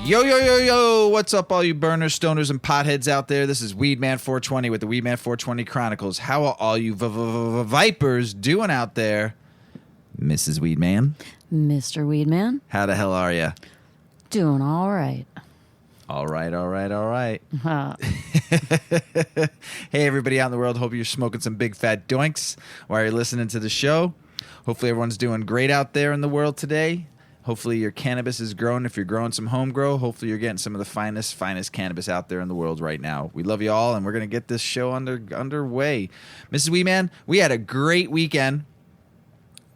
Yo, yo, yo, yo, what's up, all you burners, stoners, and potheads out there? This is Weedman 420 with the Weedman 420 Chronicles. How are all you vipers doing out there? Mrs. Weedman? Mr. Weedman? How the hell are you? Doing all right. All right, all right, all right. Hey, everybody out in the world. Hope you're smoking some big fat doinks while you're listening to the show. Hopefully everyone's doing great out there in the world today. Hopefully your cannabis is growing. If you're growing some home grow, hopefully you're getting some of the finest cannabis out there in the world right now. We love you all, and we're going to get this show underway. Mrs. Weeman, we had a great weekend.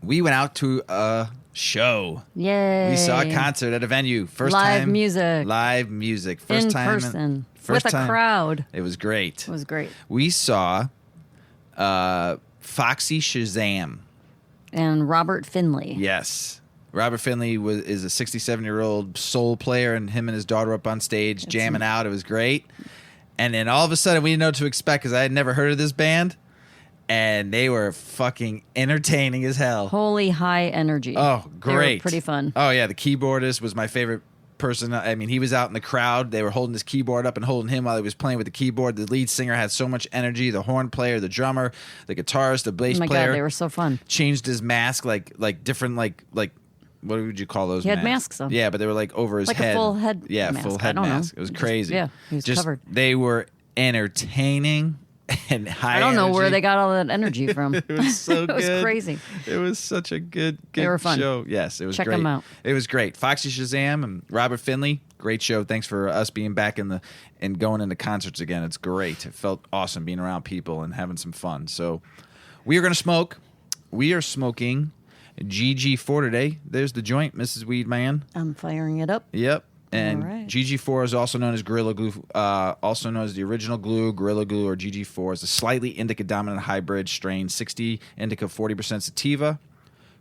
We went out to a show. Yay. We saw a concert at a venue. First live time. music. Live music. First in time. person. First with a time. crowd. It was great. It was great. We saw Foxy Shazam. And Robert Finley. Yes. Robert Finley is a 67-year-old soul player, and him and his daughter up on stage jamming out. It was great. And then all of a sudden, we didn't know what to expect because I had never heard of this band, and they were fucking entertaining as hell. Holy high energy. Oh, great. They were pretty fun. Oh, yeah. The keyboardist was my favorite person. I mean, he was out in the crowd. They were holding his keyboard up and holding him while he was playing with the keyboard. The lead singer had so much energy. The horn player, the drummer, the guitarist, the bass Oh my player. God, they were so fun. Changed his mask like different like what would you call those? He had masks on. Yeah, but they were like over his like head. Like a full head Yeah, mask. full head I don't mask. know. It was crazy. He was covered. They were entertaining and high. I don't know energy. where they got all that energy from. It was so good. It was crazy. It was such a good They were fun. show. Yes, it was Check great. them out. It was great. Foxy Shazam and Robert Finley, great show. Thanks for us being back and going into concerts again. It's great. It felt awesome being around people and having some fun. So we are going to smoke. We are smoking GG4 today. There's the joint, Mrs. Weedman. I'm firing it up. Yep. And All right. GG4 is also known as Gorilla Glue, also known as the original glue, Gorilla Glue, or GG4. It's a slightly indica-dominant hybrid strain, 60 indica, 40% sativa.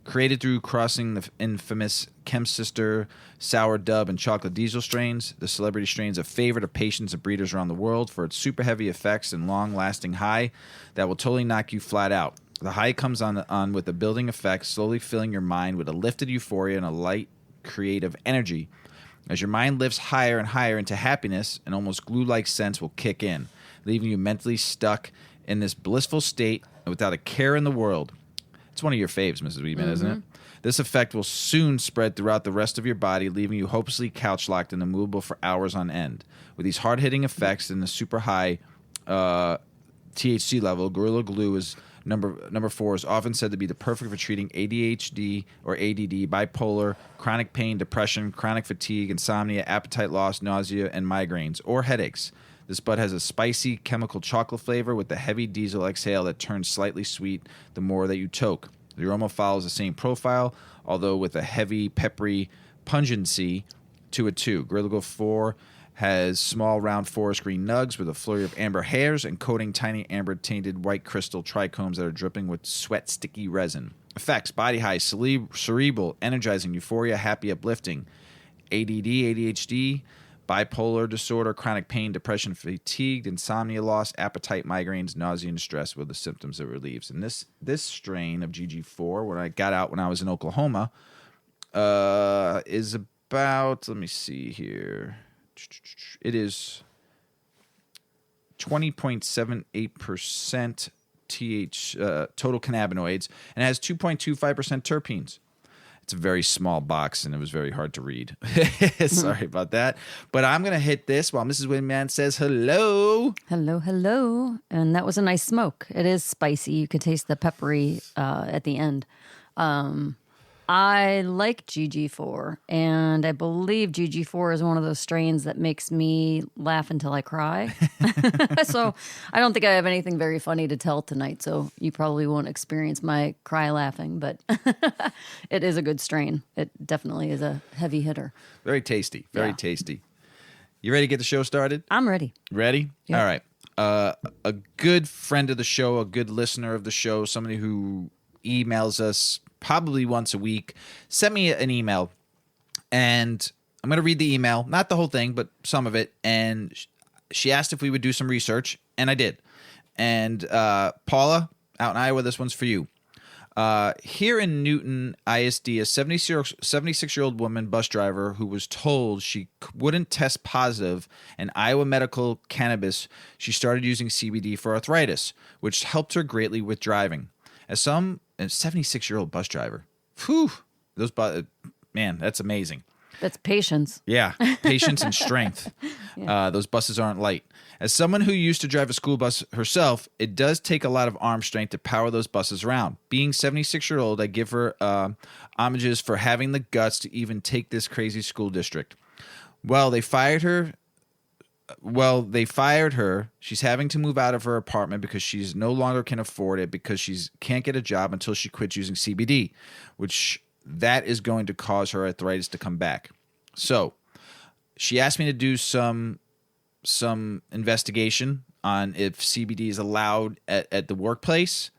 Created through crossing the infamous Chem Sister, Sour Dub, and Chocolate Diesel strains. The celebrity strain is a favorite of patients and breeders around the world for its super heavy effects and long-lasting high that will totally knock you flat out. The high comes on with a building effect, slowly filling your mind with a lifted euphoria and a light, creative energy. As your mind lifts higher and higher into happiness, an almost glue-like sense will kick in, leaving you mentally stuck in this blissful state without a care in the world. It's one of your faves, Mrs. Weedman, isn't it? This effect will soon spread throughout the rest of your body, leaving you hopelessly couch-locked and immovable for hours on end. With these hard-hitting effects and the super high THC level, Gorilla Glue is number 4 is often said to be the perfect for treating ADHD or ADD, bipolar, chronic pain, depression, chronic fatigue, insomnia, appetite loss, nausea, and migraines, or headaches. This bud has a spicy chemical chocolate flavor with a heavy diesel exhale that turns slightly sweet the more that you toke. The aroma follows the same profile, although with a heavy, peppery pungency to it too. Gorilla Glue 4 has small, round forest green nugs with a flurry of amber hairs and coating tiny amber-tainted white crystal trichomes that are dripping with sweat sticky resin. Effects: body high, cerebral, energizing, euphoria, happy, uplifting. ADD, ADHD, bipolar disorder, chronic pain, depression, fatigue, insomnia loss, appetite, migraines, nausea, and stress were the symptoms it relieves. And this strain of GG4, when I got out when I was in Oklahoma, is about, let me see here, it is 20.78% total cannabinoids, and it has 2.25% terpenes. It's a very small box, and it was very hard to read. Sorry about that. But I'm going to hit this while Mrs. Weedman says hello. Hello, hello. And that was a nice smoke. It is spicy. You could taste the peppery at the end. I like GG4, and I believe GG4 is one of those strains that makes me laugh until I cry. So I don't think I have anything very funny to tell tonight, so you probably won't experience my cry laughing, but it is a good strain. It definitely is a heavy hitter. Very tasty. Very tasty. You ready to get the show started? I'm ready. Ready? Yeah. All right. A good friend of the show, a good listener of the show, somebody who emails us probably once a week, sent me an email, and I'm going to read the email, not the whole thing, but some of it, and she asked if we would do some research, and I did. And Paula, out in Iowa, this one's for you. Here in Newton ISD, a 76-year-old woman bus driver who was told she wouldn't test positive in Iowa medical cannabis, she started using CBD for arthritis, which helped her greatly with driving. A 76-year-old bus driver, whew, man, that's amazing. That's patience. Yeah, patience and strength. Those buses aren't light. As someone who used to drive a school bus herself, it does take a lot of arm strength to power those buses around. Being 76-year-old, I give her homages for having the guts to even take this crazy school district. They fired her. She's having to move out of her apartment because she's no longer can afford it because she can't get a job until she quits using CBD, which that is going to cause her arthritis to come back. So she asked me to do some investigation on if CBD is allowed at the workplace.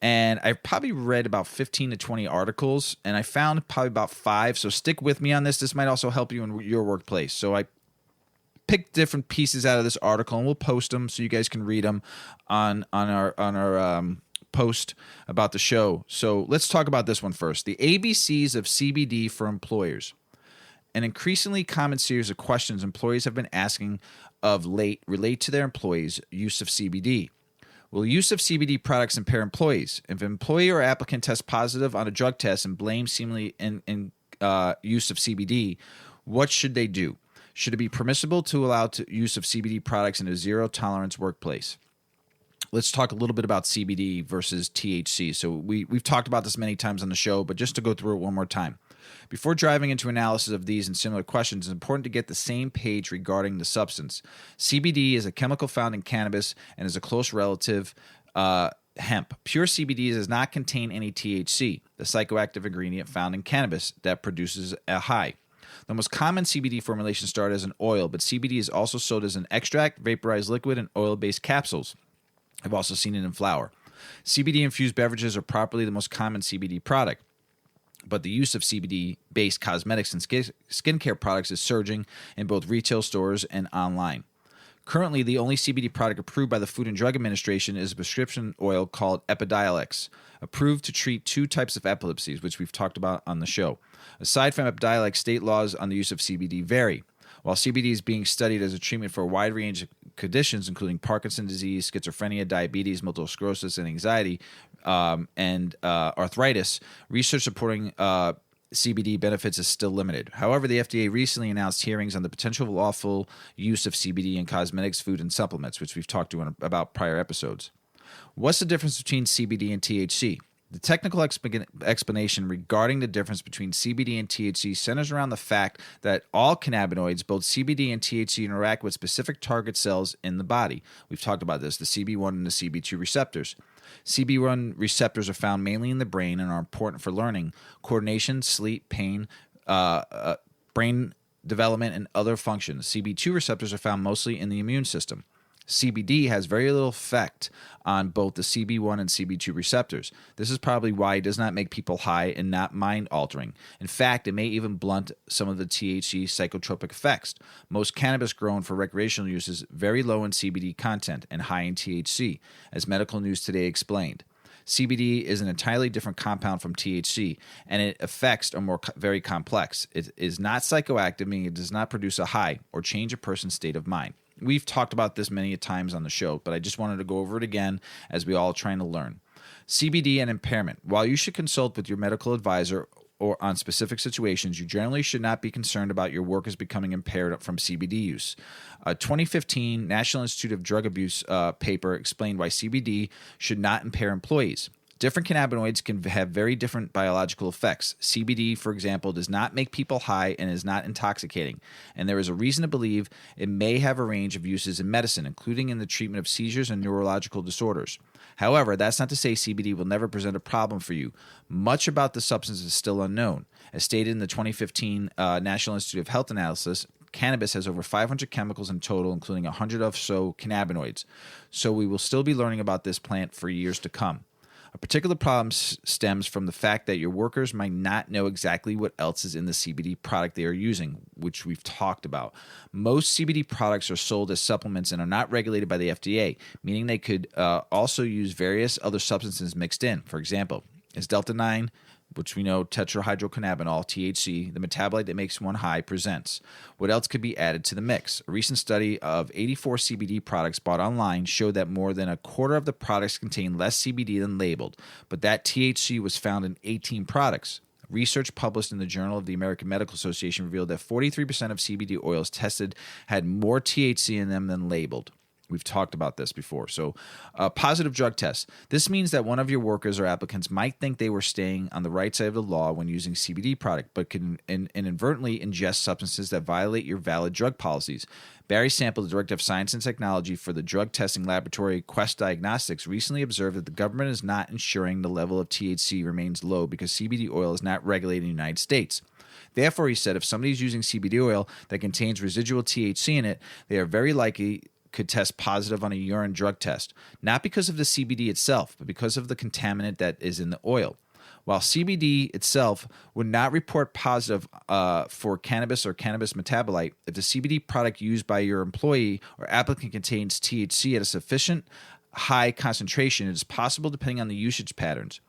And I probably read about 15 to 20 articles, and I found probably about 5. So stick with me on this. This might also help you in your workplace. So I picked different pieces out of this article, and we'll post them so you guys can read them on our post about the show. So let's talk about this one first. The ABCs of CBD for employers. An increasingly common series of questions employees have been asking of late relate to their employees' use of CBD. Will use of CBD products impair employees? If an employee or applicant tests positive on a drug test and blames seemingly in use of CBD, what should they do? Should it be permissible to allow use of CBD products in a zero-tolerance workplace? Let's talk a little bit about CBD versus THC. So we've talked about this many times on the show, but just to go through it one more time. Before driving into analysis of these and similar questions, it's important to get the same page regarding the substance. CBD is a chemical found in cannabis and is a close relative hemp. Pure CBD does not contain any THC, the psychoactive ingredient found in cannabis that produces a high. The most common CBD formulations start as an oil, but CBD is also sold as an extract, vaporized liquid, and oil-based capsules. I've also seen it in flour. CBD-infused beverages are properly the most common CBD product, but the use of CBD-based cosmetics and skincare products is surging in both retail stores and online. Currently, the only CBD product approved by the Food and Drug Administration is a prescription oil called Epidiolex, approved to treat 2 types of epilepsies, which we've talked about on the show. Aside from Epidiolex, state laws on the use of CBD vary. While CBD is being studied as a treatment for a wide range of conditions, including Parkinson's disease, schizophrenia, diabetes, multiple sclerosis, and anxiety, and arthritis, research supporting CBD benefits is still limited. However, the FDA recently announced hearings on the potential lawful use of CBD in cosmetics, food, and supplements, which we've talked about prior episodes. What's the difference between CBD and THC? The technical explanation regarding the difference between CBD and THC centers around the fact that all cannabinoids, both CBD and THC, interact with specific target cells in the body. We've talked about this, the CB1 and the CB2 receptors. CB1 receptors are found mainly in the brain and are important for learning, coordination, sleep, pain, brain development, and other functions. CB2 receptors are found mostly in the immune system. CBD has very little effect on both the CB1 and CB2 receptors. This is probably why it does not make people high and not mind-altering. In fact, it may even blunt some of the THC psychotropic effects. Most cannabis grown for recreational use is very low in CBD content and high in THC, as Medical News Today explained. CBD is an entirely different compound from THC, and its effects are very complex. It is not psychoactive, meaning it does not produce a high or change a person's state of mind. We've talked about this many times on the show, but I just wanted to go over it again as we all are trying to learn. CBD and impairment. While you should consult with your medical advisor or on specific situations, you generally should not be concerned about your workers becoming impaired from CBD use. A 2015 National Institute of Drug Abuse paper explained why CBD should not impair employees. Different cannabinoids can have very different biological effects. CBD, for example, does not make people high and is not intoxicating, and there is a reason to believe it may have a range of uses in medicine, including in the treatment of seizures and neurological disorders. However, that's not to say CBD will never present a problem for you. Much about the substance is still unknown. As stated in the 2015 National Institute of Health analysis, cannabis has over 500 chemicals in total, including 100 or so cannabinoids. So we will still be learning about this plant for years to come. A particular problem stems from the fact that your workers might not know exactly what else is in the CBD product they are using, which we've talked about. Most CBD products are sold as supplements and are not regulated by the FDA, meaning they could also use various other substances mixed in. For example, Is delta-9, which we know tetrahydrocannabinol, THC, the metabolite that makes one high, presents. What else could be added to the mix? A recent study of 84 CBD products bought online showed that more than a quarter of the products contain less CBD than labeled, but that THC was found in 18 products. Research published in the Journal of the American Medical Association revealed that 43% of CBD oils tested had more THC in them than labeled. We've talked about this before. So, positive drug test. This means that one of your workers or applicants might think they were staying on the right side of the law when using CBD product, but can inadvertently ingest substances that violate your valid drug policies. Barry Sample, the Director of Science and Technology for the drug testing laboratory Quest Diagnostics, recently observed that the government is not ensuring the level of THC remains low because CBD oil is not regulated in the United States. Therefore, he said, if somebody is using CBD oil that contains residual THC in it, they are very likely could test positive on a urine drug test, not because of the CBD itself, but because of the contaminant that is in the oil. While CBD itself would not report positive for cannabis or cannabis metabolite, if the CBD product used by your employee or applicant contains THC at a sufficient high concentration, it is possible, depending on the usage patterns,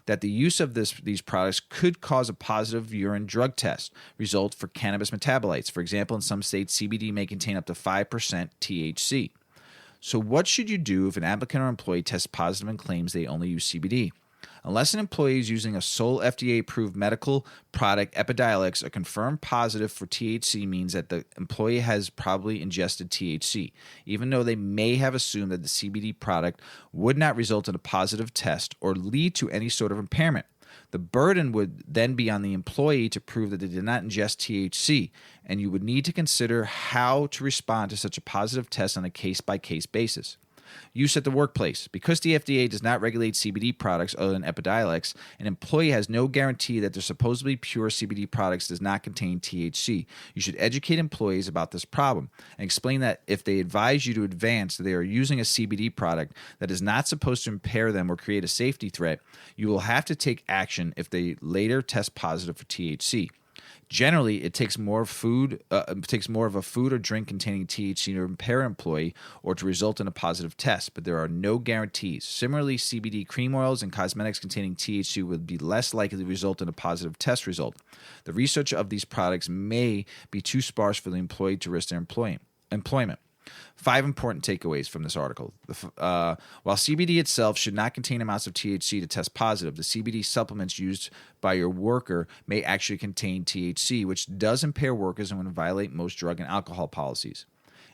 that the use of these products could cause a positive urine drug test result for cannabis metabolites. For example, in some states, CBD may contain up to 5% THC. So what should you do if an applicant or employee tests positive and claims they only use CBD? Unless an employee is using a sole FDA-approved medical product, Epidiolex, a confirmed positive for THC means that the employee has probably ingested THC, even though they may have assumed that the CBD product would not result in a positive test or lead to any sort of impairment. The burden would then be on the employee to prove that they did not ingest THC, and you would need to consider how to respond to such a positive test on a case-by-case basis. Use at the workplace. Because the FDA does not regulate CBD products other than Epidiolex, an employee has no guarantee that their supposedly pure CBD products does not contain THC. You should educate employees about this problem and explain that if they advise you to advance that they are using a CBD product that is not supposed to impair them or create a safety threat, you will have to take action if they later test positive for THC. Generally, it takes more of a food or drink containing THC to impair an employee or to result in a positive test, but there are no guarantees. Similarly, CBD cream oils and cosmetics containing THC would be less likely to result in a positive test result. The research of these products may be too sparse for the employee to risk their employment. 5 important takeaways from this article. While CBD itself should not contain amounts of THC to test positive, the CBD supplements used by your worker may actually contain THC, which does impair workers and would violate most drug and alcohol policies.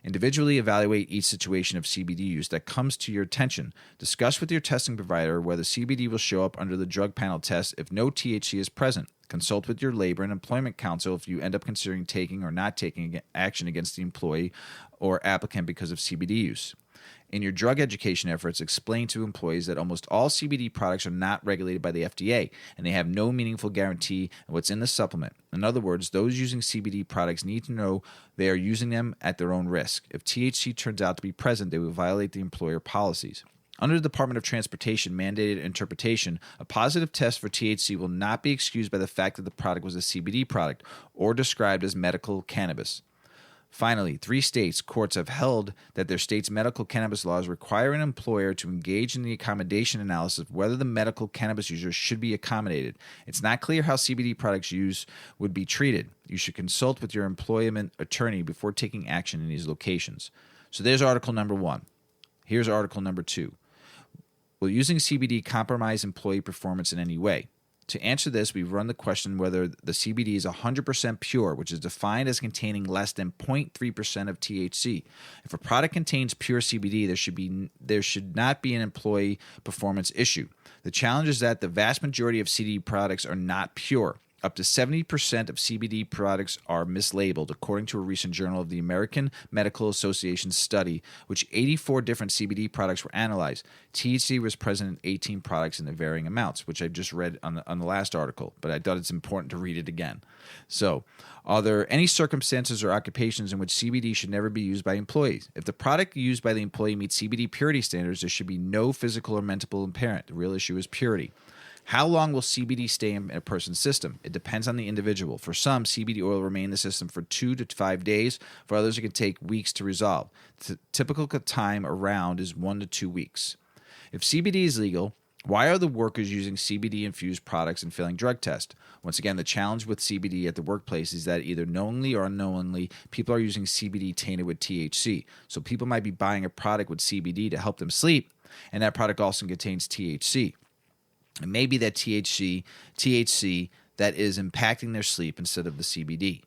Individually evaluate each situation of CBD use that comes to your attention. Discuss with your testing provider whether CBD will show up under the drug panel test if no THC is present. Consult with your labor and employment counsel if you end up considering taking or not taking action against the employee or applicant because of CBD use. In your drug education efforts, explain to employees that almost all CBD products are not regulated by the FDA, and they have no meaningful guarantee of what's in the supplement. In other words, those using CBD products need to know they are using them at their own risk. If THC turns out to be present, they will violate the employer policies. Under the Department of Transportation mandated interpretation, a positive test for THC will not be excused by the fact that the product was a CBD product or described as medical cannabis. Finally, 3 states' courts have held that their state's medical cannabis laws require an employer to engage in the accommodation analysis of whether the medical cannabis user should be accommodated. It's not clear how CBD products use would be treated. You should consult with your employment attorney before taking action in these locations. So there's article number 1. Here's article number 2. Will using CBD compromise employee performance in any way? To answer this, we run the question whether the CBD is 100% pure, which is defined as containing less than 0.3% of THC. If a product contains pure CBD, there should not be an employee performance issue. The challenge is that the vast majority of CBD products are not pure. Up to 70% of CBD products are mislabeled, according to a recent Journal of the American Medical Association study, which 84 different CBD products were analyzed. THC was present in 18 products in the varying amounts, which I just read on the last article, but I thought it's important to read it again. So, are there any circumstances or occupations in which CBD should never be used by employees? If the product used by the employee meets CBD purity standards, there should be no physical or mental impairment. The real issue is purity. How long will CBD stay in a person's system? It depends on the individual. For some, CBD oil will remain in the system for 2 to 5 days. For others, it can take weeks to resolve. The typical time around is 1 to 2 weeks. If CBD is legal, Why are the workers using CBD-infused products and failing drug tests? Once again, the challenge with CBD at the workplace is that either knowingly or unknowingly, people are using CBD tainted with THC. So people might be buying a product with CBD to help them sleep, and that product also contains THC. It may be that THC that is impacting their sleep instead of the CBD.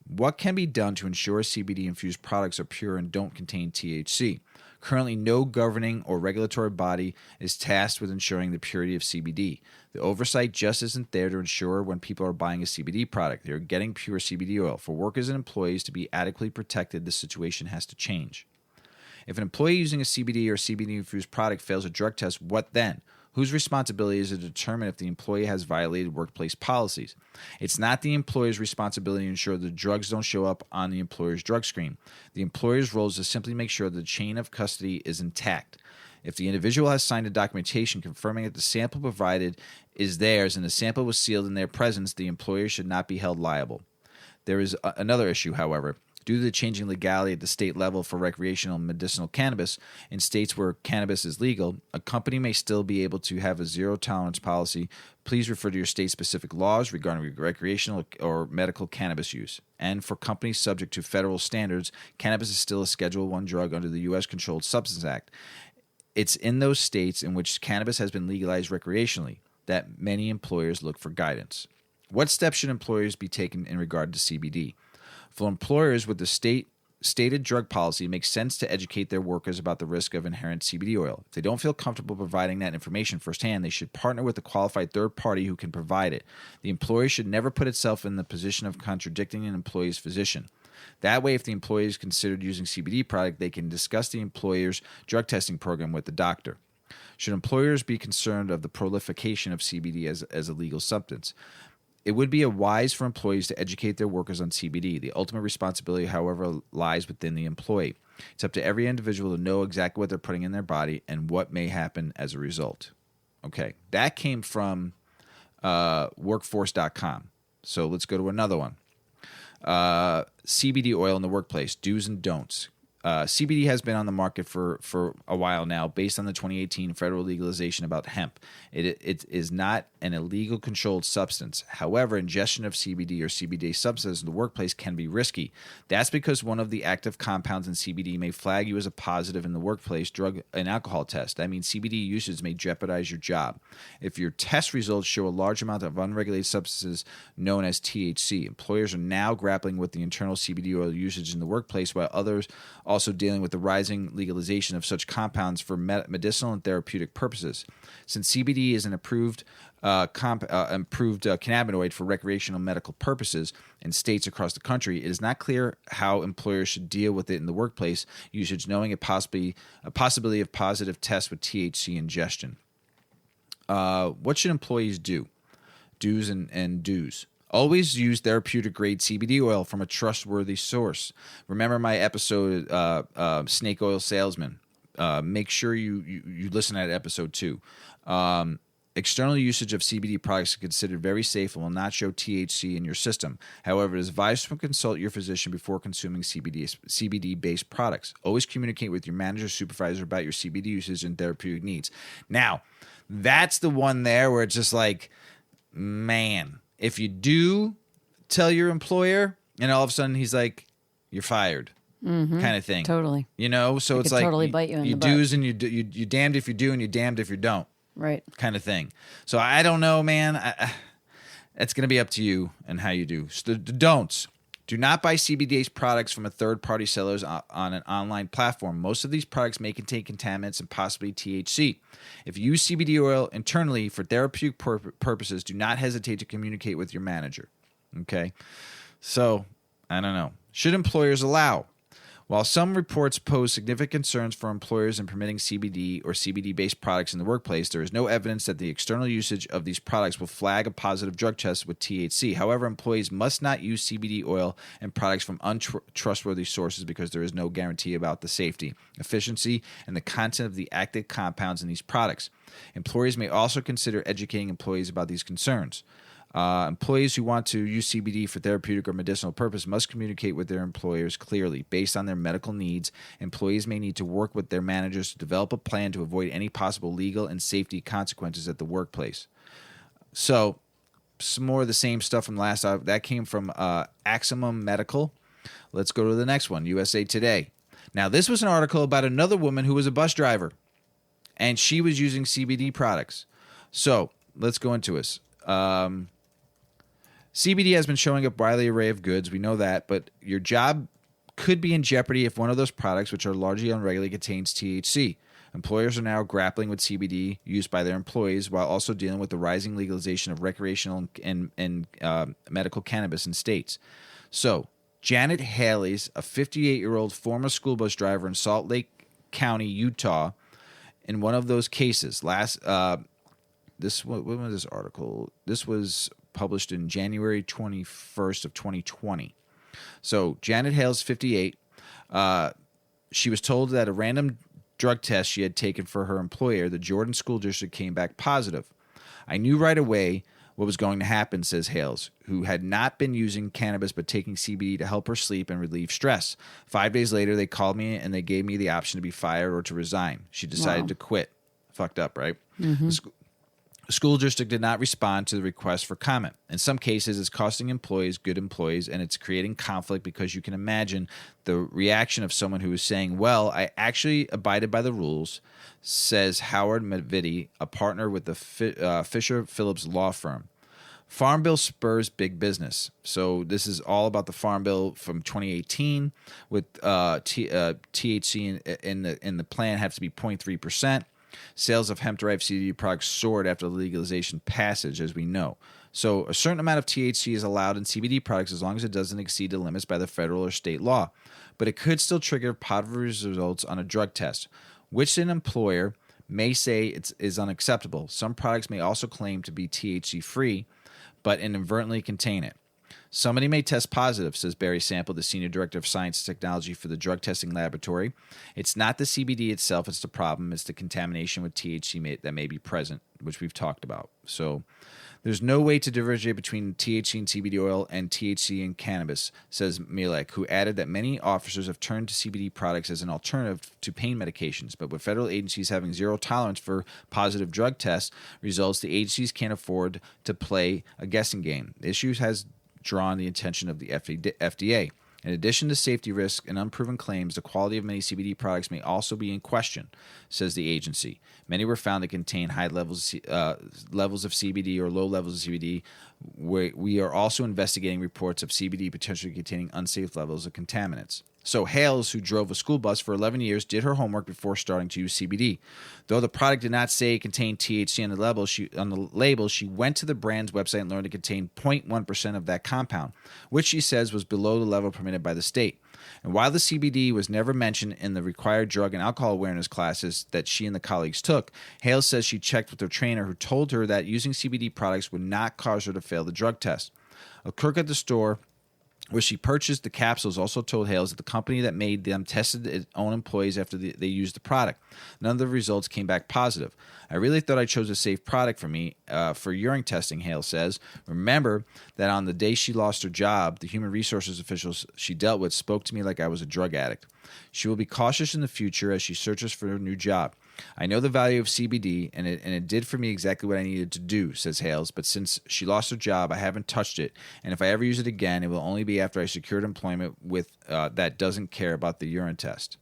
What can be done to ensure CBD-infused products are pure and don't contain THC? Currently, no governing or regulatory body is tasked with ensuring the purity of CBD. The oversight just isn't there to ensure when people are buying a CBD product, they're getting pure CBD oil. For workers and employees to be adequately protected, the situation has to change. If an employee using a CBD or CBD-infused product fails a drug test, what then? Whose responsibility is it to determine if the employee has violated workplace policies? It's not the employer's responsibility to ensure the drugs don't show up on the employer's drug screen. The employer's role is to simply make sure the chain of custody is intact. If the individual has signed a documentation confirming that the sample provided is theirs and the sample was sealed in their presence, the employer should not be held liable. There is another issue, however. Due to the changing legality at the state level for recreational and medicinal cannabis, in states where cannabis is legal, a company may still be able to have a zero-tolerance policy. Please refer to your state-specific laws regarding recreational or medical cannabis use. And for companies subject to federal standards, cannabis is still a Schedule I drug under the U.S. Controlled Substances Act. It's in those states in which cannabis has been legalized recreationally that many employers look for guidance. What steps should employers be taking in regard to CBD? For employers with the stated drug policy, it makes sense to educate their workers about the risk of inherent CBD oil. If they don't feel comfortable providing that information firsthand, they should partner with a qualified third party who can provide it. The employer should never put itself in the position of contradicting an employee's physician. That way, if the employee is considered using CBD product, they can discuss the employer's drug testing program with the doctor. Should employers be concerned of the proliferation of CBD as a legal substance? It would be wise for employees to educate their workers on CBD. The ultimate responsibility, however, lies within the employee. It's up to every individual to know exactly what they're putting in their body and what may happen as a result. Okay, that came from workforce.com. So let's go to another one. CBD oil in the workplace, do's and don'ts. CBD has been on the market for a while now based on the 2018 federal legalization about hemp. It is not an illegal controlled substance. However, ingestion of CBD or CBD substances in the workplace can be risky. That's because one of the active compounds in CBD may flag you as a positive in the workplace drug and alcohol test. That means CBD usage may jeopardize your job. If your test results show a large amount of unregulated substances known as THC, employers are now grappling with the internal CBD oil usage in the workplace, while others also dealing with the rising legalization of such compounds for medicinal and therapeutic purposes. Since CBD is an improved cannabinoid for recreational medical purposes in states across the country, it is not clear how employers should deal with it in the workplace usage, knowing a possibility of positive tests with THC ingestion. What should employees do? Do's and do's. Always use therapeutic-grade CBD oil from a trustworthy source. Remember my episode, Snake Oil Salesman. Make sure you listen to that episode too. External usage of CBD products is considered very safe and will not show THC in your system. However, it is advised to consult your physician before consuming CBD-based products. Always communicate with your manager or supervisor about your CBD usage and therapeutic needs. Now, that's the one there where it's just like, man, if you do tell your employer and all of a sudden he's like, you're fired, kind of thing. Totally. You know, so it's like totally bite you in the do's butt. and you damned if you do and you damned if you don't. Right. Kind of thing. So I don't know, man. It's going to be up to you and how you do. So the don'ts. Do not buy CBD products from a third-party sellers on an online platform. Most of these products may contain contaminants and possibly THC. If you use CBD oil internally for therapeutic purposes, do not hesitate to communicate with your manager. Okay? So, I don't know. Should employers allow? While some reports pose significant concerns for employers in permitting CBD or CBD-based products in the workplace, there is no evidence that the external usage of these products will flag a positive drug test with THC. However, employees must not use CBD oil and products from untrustworthy sources because there is no guarantee about the safety, efficiency, and the content of the active compounds in these products. Employers may also consider educating employees about these concerns. Employees who want to use CBD for therapeutic or medicinal purpose must communicate with their employers clearly. Based on their medical needs, employees may need to work with their managers to develop a plan to avoid any possible legal and safety consequences at the workplace. So, some more of the same stuff from last time. That came from Aximum Medical. Let's go to the next one, USA Today. Now, this was an article about another woman who was a bus driver, and she was using CBD products. So, let's go into this. CBD has been showing up widely array of goods. We know that, but your job could be in jeopardy if one of those products, which are largely unregulated, contains THC. Employers are now grappling with CBD use by their employees while also dealing with the rising legalization of recreational and medical cannabis in states. So, Janet Haley's a 58-year-old former school bus driver in Salt Lake County, Utah, in one of those cases. When was this article? This was published in January 21st of 2020. So Janet Hale's 58. She was told that a random drug test she had taken for her employer, the Jordan School District, came back positive. I knew right away what was going to happen, says Hales, who had not been using cannabis but taking CBD to help her sleep and relieve stress. 5 days later, they called me and they gave me the option to be fired or to resign. She decided to quit. Fucked up, right? Mm-hmm. The school district did not respond to the request for comment. In some cases, it's costing employees good employees, and it's creating conflict because you can imagine the reaction of someone who is saying, well, I actually abided by the rules, says Howard Medvidi, a partner with the Fisher Phillips law firm. Farm Bill spurs big business. So this is all about the Farm Bill from 2018 with THC in the plan has to be 0.3%. Sales of hemp-derived CBD products soared after the legalization passage, as we know. So a certain amount of THC is allowed in CBD products as long as it doesn't exceed the limits by the federal or state law. But it could still trigger positive results on a drug test, which an employer may say is unacceptable. Some products may also claim to be THC-free, but inadvertently contain it. Somebody may test positive, says Barry Sample, the Senior Director of Science and Technology for the Drug Testing Laboratory. It's not the CBD itself it's the problem. It's the contamination with THC that may be present, which we've talked about. So there's no way to differentiate between THC and CBD oil and THC and cannabis, says Milek, who added that many officers have turned to CBD products as an alternative to pain medications. But with federal agencies having zero tolerance for positive drug tests results, the agencies can't afford to play a guessing game. The issue has drawn the attention of the FDA. In addition to safety risks and unproven claims, the quality of many CBD products may also be in question, says the agency. Many were found to contain high levels of CBD or low levels of CBD. We are also investigating reports of CBD potentially containing unsafe levels of contaminants. So Hales, who drove a school bus for 11 years, did her homework before starting to use CBD. Though the product did not say it contained THC on the label, she went to the brand's website and learned it contained 0.1% of that compound, which she says was below the level permitted by the state. And while the CBD was never mentioned in the required drug and alcohol awareness classes that she and the colleagues took, Hales says she checked with her trainer who told her that using CBD products would not cause her to fail the drug test. A clerk at the store where she purchased the capsules also told Hales that the company that made them tested its own employees after they used the product. None of the results came back positive. I really thought I chose a safe product for me for urine testing, Hales says. Remember that on the day she lost her job, the human resources officials she dealt with spoke to me like I was a drug addict. She will be cautious in the future as she searches for a new job. I know the value of CBD, and it did for me exactly what I needed to do, says Hales, but since she lost her job, I haven't touched it, and if I ever use it again, it will only be after I secured employment with that doesn't care about the urine test.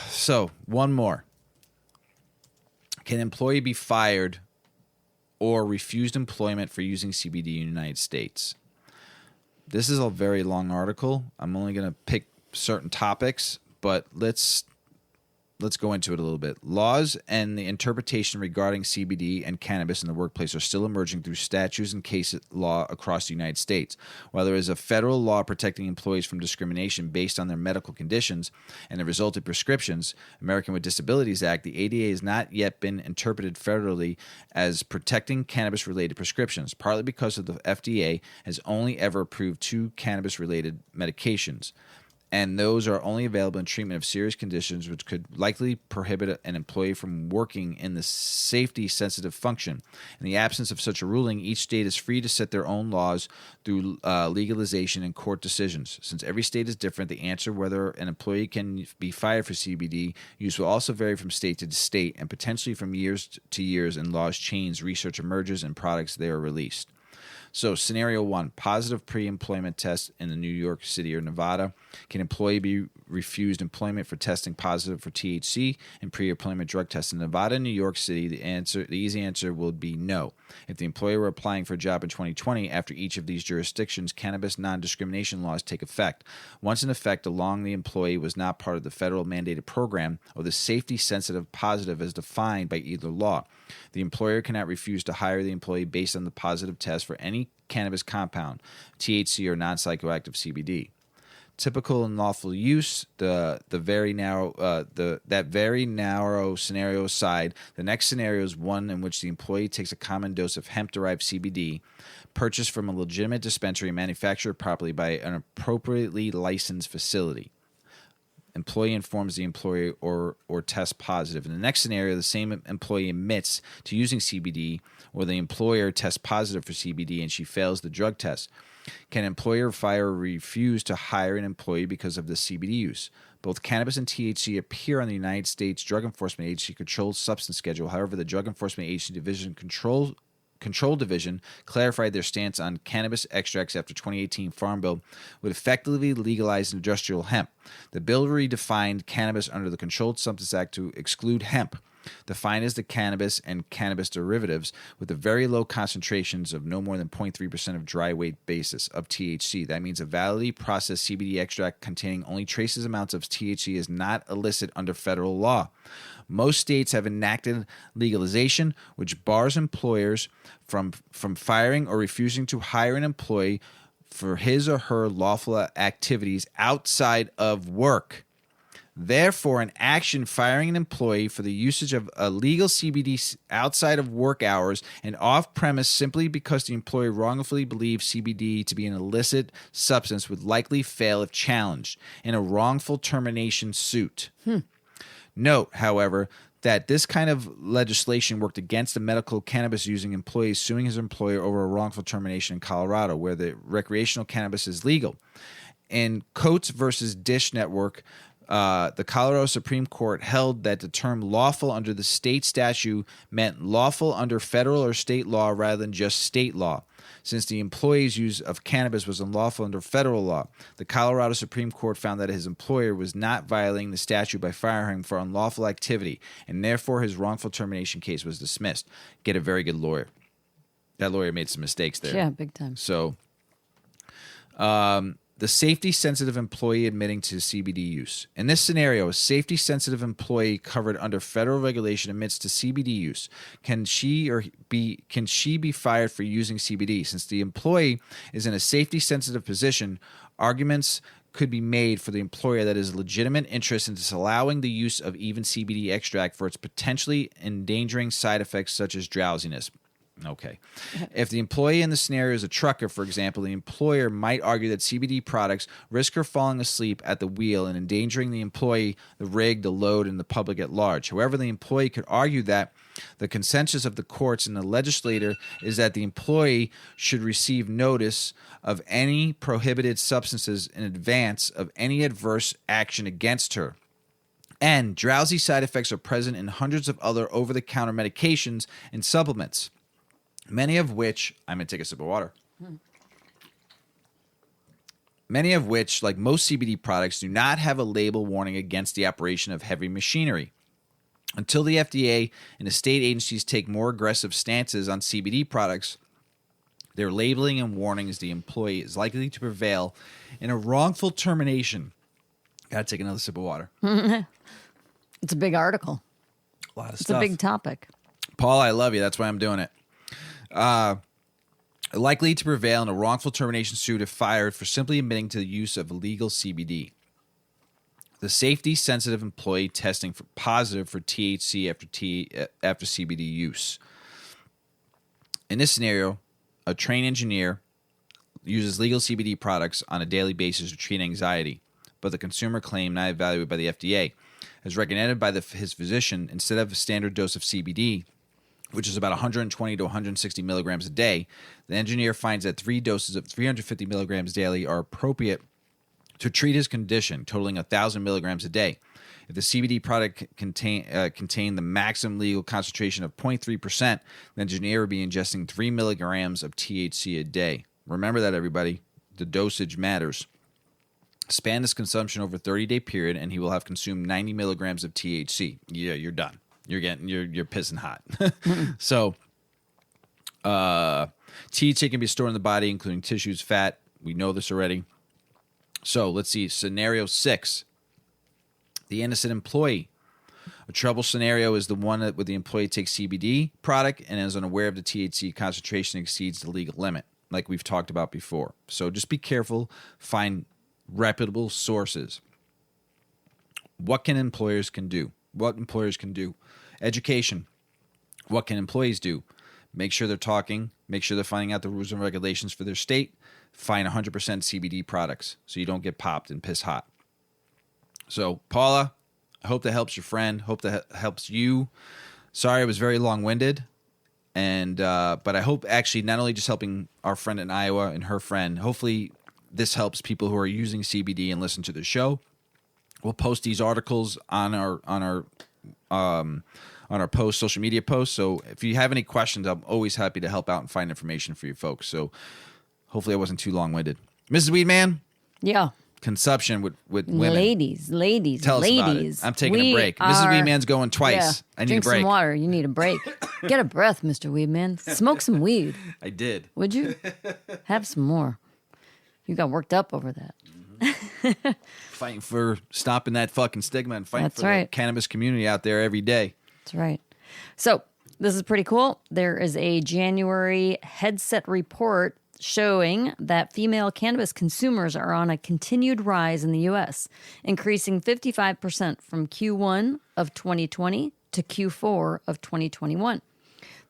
So, one more. Can an employee be fired or refused employment for using CBD in the United States? This is a very long article. I'm only going to pick certain topics, but let's go into it a little bit. Laws and the interpretation regarding CBD and cannabis in the workplace are still emerging through statutes and case law across the United States. While there is a federal law protecting employees from discrimination based on their medical conditions and the resulting prescriptions, American with Disabilities Act, the ADA has not yet been interpreted federally as protecting cannabis-related prescriptions, partly because of the FDA has only ever approved 2 cannabis-related medications. and those are only available in treatment of serious conditions which could likely prohibit an employee from working in the safety-sensitive function. In the absence of such a ruling, each state is free to set their own laws through legalization and court decisions. Since every state is different, the answer whether an employee can be fired for CBD use will also vary from state to state and potentially from years to years, and laws change, research emerges, and products they are released. So, scenario 1, positive pre-employment test in the New York City or Nevada. Can employee be refused employment for testing positive for THC and pre-employment drug tests in Nevada and New York City? The easy answer will be no. If the employee were applying for a job in 2020 after each of these jurisdictions, cannabis non-discrimination laws take effect. Once in effect, along the employee was not part of the federal mandated program or the safety-sensitive positive as defined by either law. The employer cannot refuse to hire the employee based on the positive test for any cannabis compound, THC or non-psychoactive CBD. Typical and lawful use, that very narrow scenario aside, the next scenario is one in which the employee takes a common dose of hemp-derived CBD purchased from a legitimate dispensary manufactured properly by an appropriately licensed facility. Employee informs the employer or tests positive. In the next scenario, the same employee admits to using CBD, or the employer tests positive for CBD and she fails the drug test. Can an employer fire or refuse to hire an employee because of the CBD use? Both cannabis and THC appear on the United States Drug Enforcement Agency Controlled Substance Schedule. However, the Drug Enforcement Agency Division Control Division clarified their stance on cannabis extracts after 2018 Farm Bill would effectively legalize industrial hemp. The bill redefined cannabis under the Controlled Substance Act to exclude hemp, defined as the cannabis and cannabis derivatives with the very low concentrations of no more than 0.3% of dry weight basis of THC. That means a validly processed CBD extract containing only traces amounts of THC is not illicit under federal law. Most states have enacted legalization, which bars employers from firing or refusing to hire an employee for his or her lawful activities outside of work. Therefore, an action firing an employee for the usage of illegal CBD outside of work hours and off-premise simply because the employee wrongfully believes CBD to be an illicit substance would likely fail if challenged in a wrongful termination suit. Note, however, that this kind of legislation worked against the medical cannabis using employees suing his employer over a wrongful termination in Colorado, where the recreational cannabis is legal. In Coates versus Dish Network, the Colorado Supreme Court held that the term lawful under the state statute meant lawful under federal or state law rather than just state law. Since the employee's use of cannabis was unlawful under federal law, the Colorado Supreme Court found that his employer was not violating the statute by firing him for unlawful activity, and therefore his wrongful termination case was dismissed. Get a very good lawyer. That lawyer made some mistakes there. Yeah, big time. So, the safety-sensitive employee admitting to CBD use. In this scenario, a safety-sensitive employee covered under federal regulation admits to CBD use. Can she be fired for using CBD? Since the employee is in a safety-sensitive position, arguments could be made for the employer that is a legitimate interest in disallowing the use of even CBD extract for its potentially endangering side effects such as drowsiness. Okay. If the employee in the scenario is a trucker, for example, the employer might argue that CBD products risk her falling asleep at the wheel and endangering the employee, the rig, the load, and the public at large. However, the employee could argue that the consensus of the courts and the legislator is that the employee should receive notice of any prohibited substances in advance of any adverse action against her. And drowsy side effects are present in hundreds of other over-the-counter medications and supplements. Many of which, I'm going to take a sip of water. Many of which, like most CBD products, do not have a label warning against the operation of heavy machinery. Until the FDA and the state agencies take more aggressive stances on CBD products, their labeling and warnings the employee is likely to prevail in a wrongful termination. Got to take another sip of water. It's a big article. A lot of It's stuff. a big topic. Paul, I love you. That's why I'm doing it. Likely to prevail in a wrongful termination suit if fired for simply admitting to the use of illegal CBD. The safety-sensitive employee testing for positive for THC after CBD use. In this scenario, a trained engineer uses legal CBD products on a daily basis to treat anxiety. but the consumer claim not evaluated by the FDA. As recommended by his physician, instead of a standard dose of CBD, which is about 120 to 160 milligrams a day, the engineer finds that 3 doses of 350 milligrams daily are appropriate to treat his condition, totaling 1,000 milligrams a day. If the CBD product contained the maximum legal concentration of 0.3%, the engineer would be ingesting 3 milligrams of THC a day. Remember that, everybody. The dosage matters. Span this consumption over a 30-day period, and he will have consumed 90 milligrams of THC. Yeah, you're done. You're pissing hot. So, THC can be stored in the body, including tissues, fat. We know this already. So let's see. Scenario 6. The innocent employee. A trouble scenario is the one where the employee takes CBD product and is unaware of the THC concentration exceeds the legal limit, like we've talked about before. So just be careful. Find reputable sources. What can employers do? Education. What can employees do? Make sure they're talking. Make sure they're finding out the rules and regulations for their state. Find 100% CBD products so you don't get popped and piss hot. So, Paula, I hope that helps your friend. Hope that helps you. Sorry, I was very long-winded. But I hope actually not only just helping our friend in Iowa and her friend, hopefully this helps people who are using CBD and listen to the show. We'll post these articles on our social media posts. So if you have any questions, I'm always happy to help out and find information for you folks. So hopefully I wasn't too long-winded. Mrs. Weedman? Yeah. Consumption with women. Ladies. Tell us about it. I'm taking a break. Mrs. Weedman's going twice. Yeah, I need a break. Drink some water. You need a break. Get a breath, Mr. Weedman. Smoke some weed. I did. Would you? Have some more. You got worked up over that. Mm-hmm. Fighting for stopping that fucking stigma and fighting That's for right. the cannabis community out there every day. That's right. So this is pretty cool. There is a January headset report showing that female cannabis consumers are on a continued rise in the U.S., increasing 55% from Q1 of 2020 to Q4 of 2021.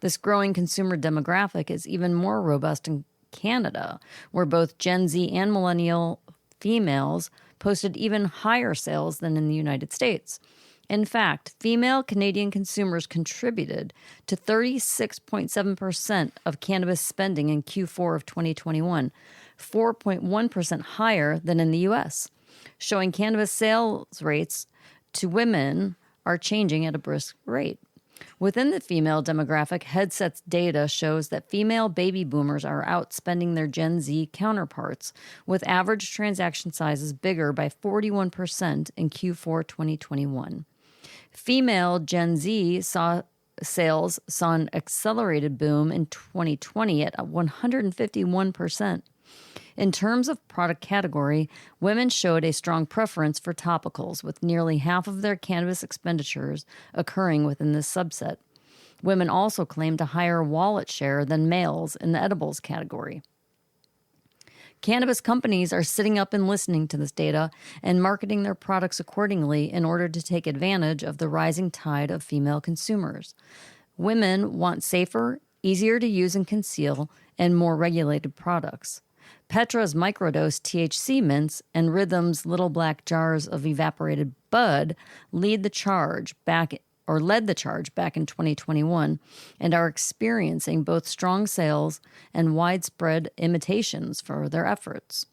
This growing consumer demographic is even more robust in Canada, where both Gen Z and millennial females posted even higher sales than in the United States. In fact, female Canadian consumers contributed to 36.7% of cannabis spending in Q4 of 2021, 4.1% higher than in the U.S., showing cannabis sales rates to women are changing at a brisk rate. Within the female demographic, Headset's data shows that female baby boomers are outspending their Gen Z counterparts, with average transaction sizes bigger by 41% in Q4 2021. Female Gen Z sales saw an accelerated boom in 2020 at 151%. In terms of product category, women showed a strong preference for topicals, with nearly half of their cannabis expenditures occurring within this subset. Women also claimed a higher wallet share than males in the edibles category. Cannabis companies are sitting up and listening to this data and marketing their products accordingly in order to take advantage of the rising tide of female consumers. Women want safer, easier to use and conceal, and more regulated products. Petra's microdose THC mints and Rhythm's little black jars of evaporated bud led the charge back in 2021 and are experiencing both strong sales and widespread imitations for their efforts.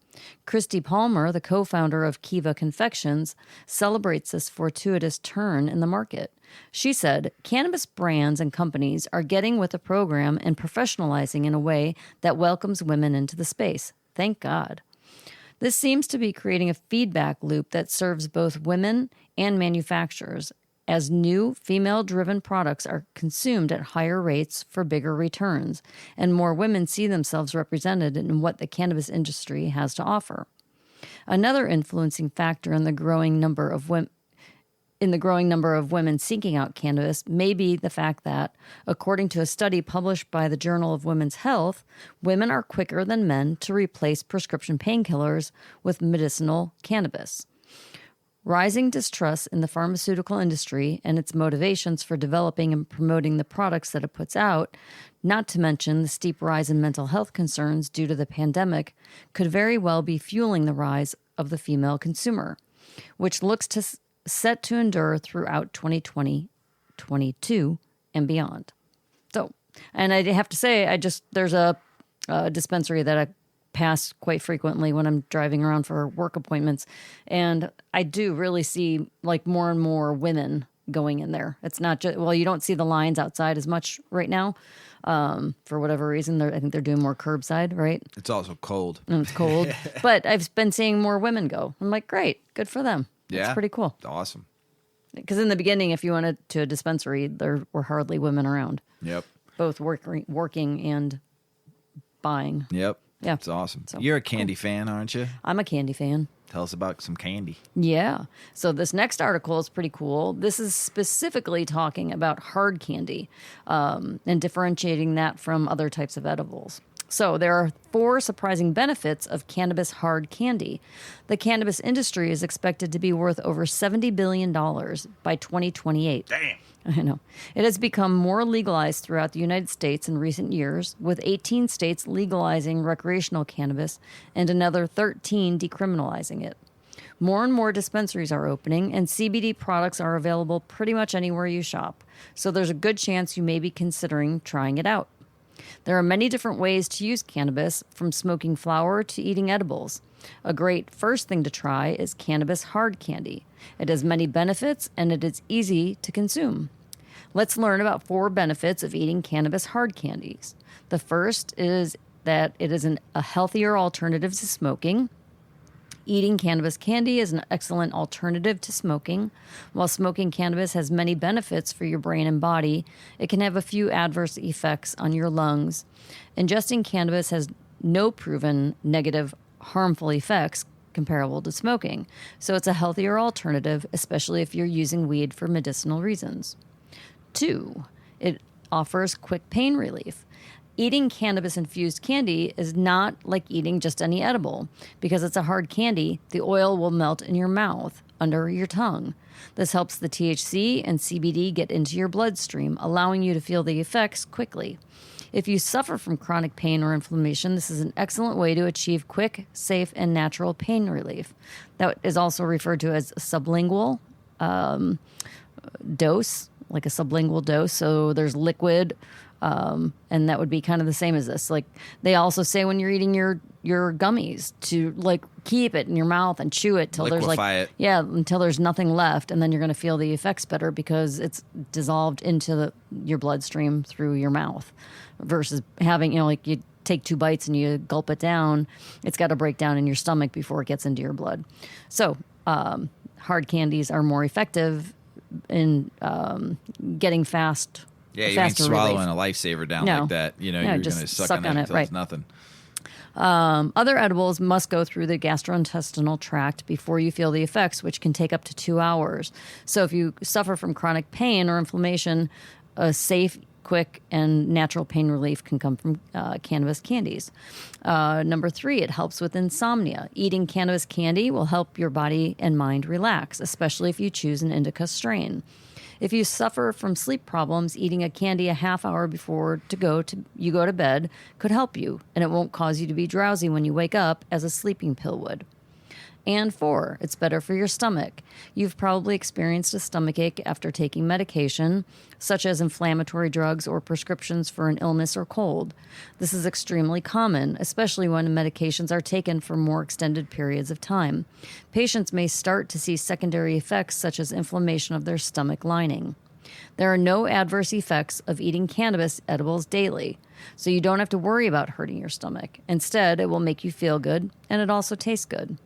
Christy Palmer, the co-founder of Kiva Confections, celebrates this fortuitous turn in the market. She said, "Cannabis brands and companies are getting with the program and professionalizing in a way that welcomes women into the space. Thank God." This seems to be creating a feedback loop that serves both women and manufacturers, as new female-driven products are consumed at higher rates for bigger returns, and more women see themselves represented in what the cannabis industry has to offer. Another influencing factor in the growing number of women seeking out cannabis may be the fact that, according to a study published by the Journal of Women's Health, women are quicker than men to replace prescription painkillers with medicinal cannabis. Rising distrust in the pharmaceutical industry and its motivations for developing and promoting the products that it puts out, not to mention the steep rise in mental health concerns due to the pandemic, could very well be fueling the rise of the female consumer. which looks to set to endure throughout 2020, 22, and beyond. So, and I have to say, there's a dispensary that I pass quite frequently when I'm driving around for work appointments, and I do really see like more and more women going in there. It's not just, well, you don't see the lines outside as much right now. For whatever reason, I think they're doing more curbside, right? It's also cold. And it's cold. But I've been seeing more women go. I'm like, great, good for them. Yeah. That's pretty cool. Awesome. Because in the beginning, if you went to a dispensary, there were hardly women around. Yep. Both working and buying. Yep. Yeah. It's awesome. So, You're a candy fan, aren't you? I'm a candy fan. Tell us about some candy. Yeah. So this next article is pretty cool. This is specifically talking about hard candy and differentiating that from other types of edibles. So there are 4 surprising benefits of cannabis hard candy. The cannabis industry is expected to be worth over $70 billion by 2028. Damn. I know. It has become more legalized throughout the United States in recent years, with 18 states legalizing recreational cannabis and another 13 decriminalizing it. More and more dispensaries are opening, and CBD products are available pretty much anywhere you shop. So there's a good chance you may be considering trying it out. There are many different ways to use cannabis, from smoking flower to eating edibles. A great first thing to try is cannabis hard candy. It has many benefits, and it is easy to consume. Let's learn about 4 benefits of eating cannabis hard candies. The first is that it is a healthier alternative to smoking. Eating cannabis candy is an excellent alternative to smoking. While smoking cannabis has many benefits for your brain and body, it can have a few adverse effects on your lungs. Ingesting cannabis has no proven negative, harmful effects comparable to smoking, so it's a healthier alternative, especially if you're using weed for medicinal reasons. 2, it offers quick pain relief. Eating cannabis-infused candy is not like eating just any edible. Because it's a hard candy, the oil will melt in your mouth, under your tongue. This helps the THC and CBD get into your bloodstream, allowing you to feel the effects quickly. If you suffer from chronic pain or inflammation, this is an excellent way to achieve quick, safe, and natural pain relief. That is also referred to as a sublingual dose, like a sublingual dose. So there's liquid, and that would be kind of the same as this. Like they also say when you're eating your gummies to like keep it in your mouth and chew it till there's Liquefy like it. until there's nothing left, and then you're going to feel the effects better because it's dissolved into your bloodstream through your mouth, versus having like you take 2 bites and you gulp it down. It's got to break down in your stomach before it gets into your blood. So hard candies are more effective in getting fast. Yeah, you ain't faster swallowing relief. a lifesaver down No. like that. You know, No, you're just going to suck on it until right. it's nothing. Other edibles must go through the gastrointestinal tract before you feel the effects, which can take up to 2 hours. So if you suffer from chronic pain or inflammation, a safe, quick, and natural pain relief can come from cannabis candies. Number 3, it helps with insomnia. Eating cannabis candy will help your body and mind relax, especially if you choose an indica strain. If you suffer from sleep problems, eating a candy a half hour before you go to bed could help you, and it won't cause you to be drowsy when you wake up as a sleeping pill would. And 4, it's better for your stomach. You've probably experienced a stomachache after taking medication, such as inflammatory drugs or prescriptions for an illness or cold. This is extremely common, especially when medications are taken for more extended periods of time. Patients may start to see secondary effects such as inflammation of their stomach lining. There are no adverse effects of eating cannabis edibles daily, so you don't have to worry about hurting your stomach. Instead, it will make you feel good, and it also tastes good.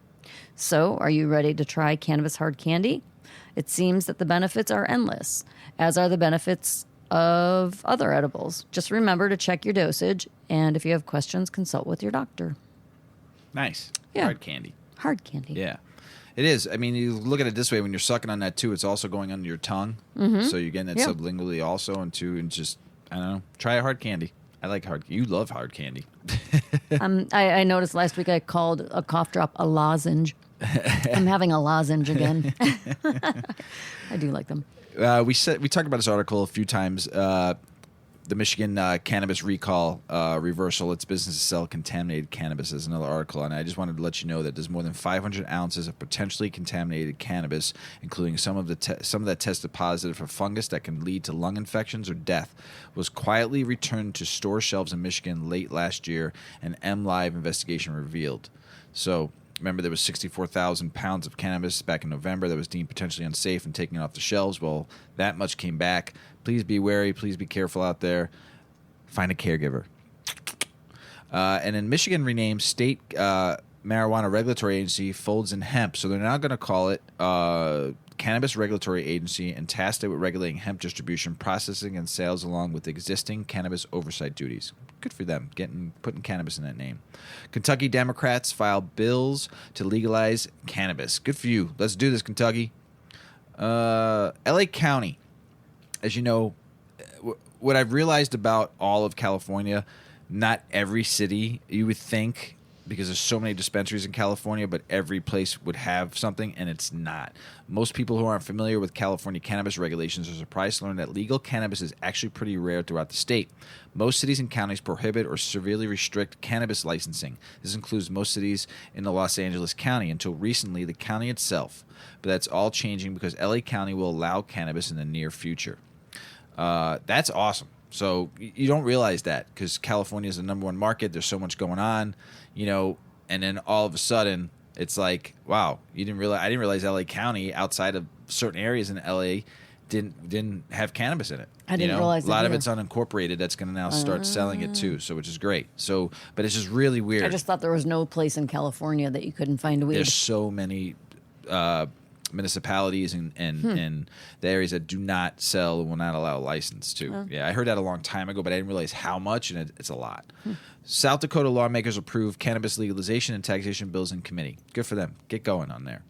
So, are you ready to try cannabis hard candy? It seems that the benefits are endless, as are the benefits of other edibles. Just remember to check your dosage, and if you have questions, consult with your doctor. Nice. Yeah. Hard candy. Hard candy. Yeah. It is. I mean, you look at it this way: when you're sucking on that too, it's also going under your tongue, so you're getting it Yeah. sublingually also, and just I don't know. Try a hard candy. I like hard. You love hard candy. I noticed last week I called a cough drop a lozenge. I'm having a lozenge again. I do like them. We talked about this article a few times. The Michigan cannabis recall reversal. Its business to sell contaminated cannabis is another article. And I just wanted to let you know that there's more than 500 ounces of potentially contaminated cannabis, including some that tested positive for fungus that can lead to lung infections or death, was quietly returned to store shelves in Michigan late last year, an MLive investigation revealed. So remember, there was 64,000 pounds of cannabis back in November that was deemed potentially unsafe and taken off the shelves. Well, that much came back. Please be wary. Please be careful out there. Find a caregiver. And then Michigan renamed state marijuana regulatory agency Folds and Hemp. So they're now going to call it Cannabis Regulatory Agency and tasked it with regulating hemp distribution, processing, and sales along with existing cannabis oversight duties. Good for them, putting cannabis in that name. Kentucky Democrats file bills to legalize cannabis. Good for you. Let's do this, Kentucky. L.A. County. As you know, what I've realized about all of California, not every city, you would think, because there's so many dispensaries in California, but every place would have something, and it's not. Most people who aren't familiar with California cannabis regulations are surprised to learn that legal cannabis is actually pretty rare throughout the state. Most cities and counties prohibit or severely restrict cannabis licensing. This includes most cities in the Los Angeles County, until recently the county itself. But that's all changing because LA County will allow cannabis in the near future. That's awesome. So you don't realize that because California is the number one market. There's so much going on, and then all of a sudden it's like, wow, I didn't realize LA County outside of certain areas in LA didn't have cannabis in it. I didn't realize a lot of it's unincorporated. That's going to now start selling it too. So which is great. So, but it's just really weird. I just thought there was no place in California that you couldn't find weed. There's so many municipalities and the areas that do not sell and will not allow a license to. Oh. Yeah, I heard that a long time ago, but I didn't realize how much, and it's a lot. South Dakota lawmakers approved cannabis legalization and taxation bills in committee. Good for them. Get going on there.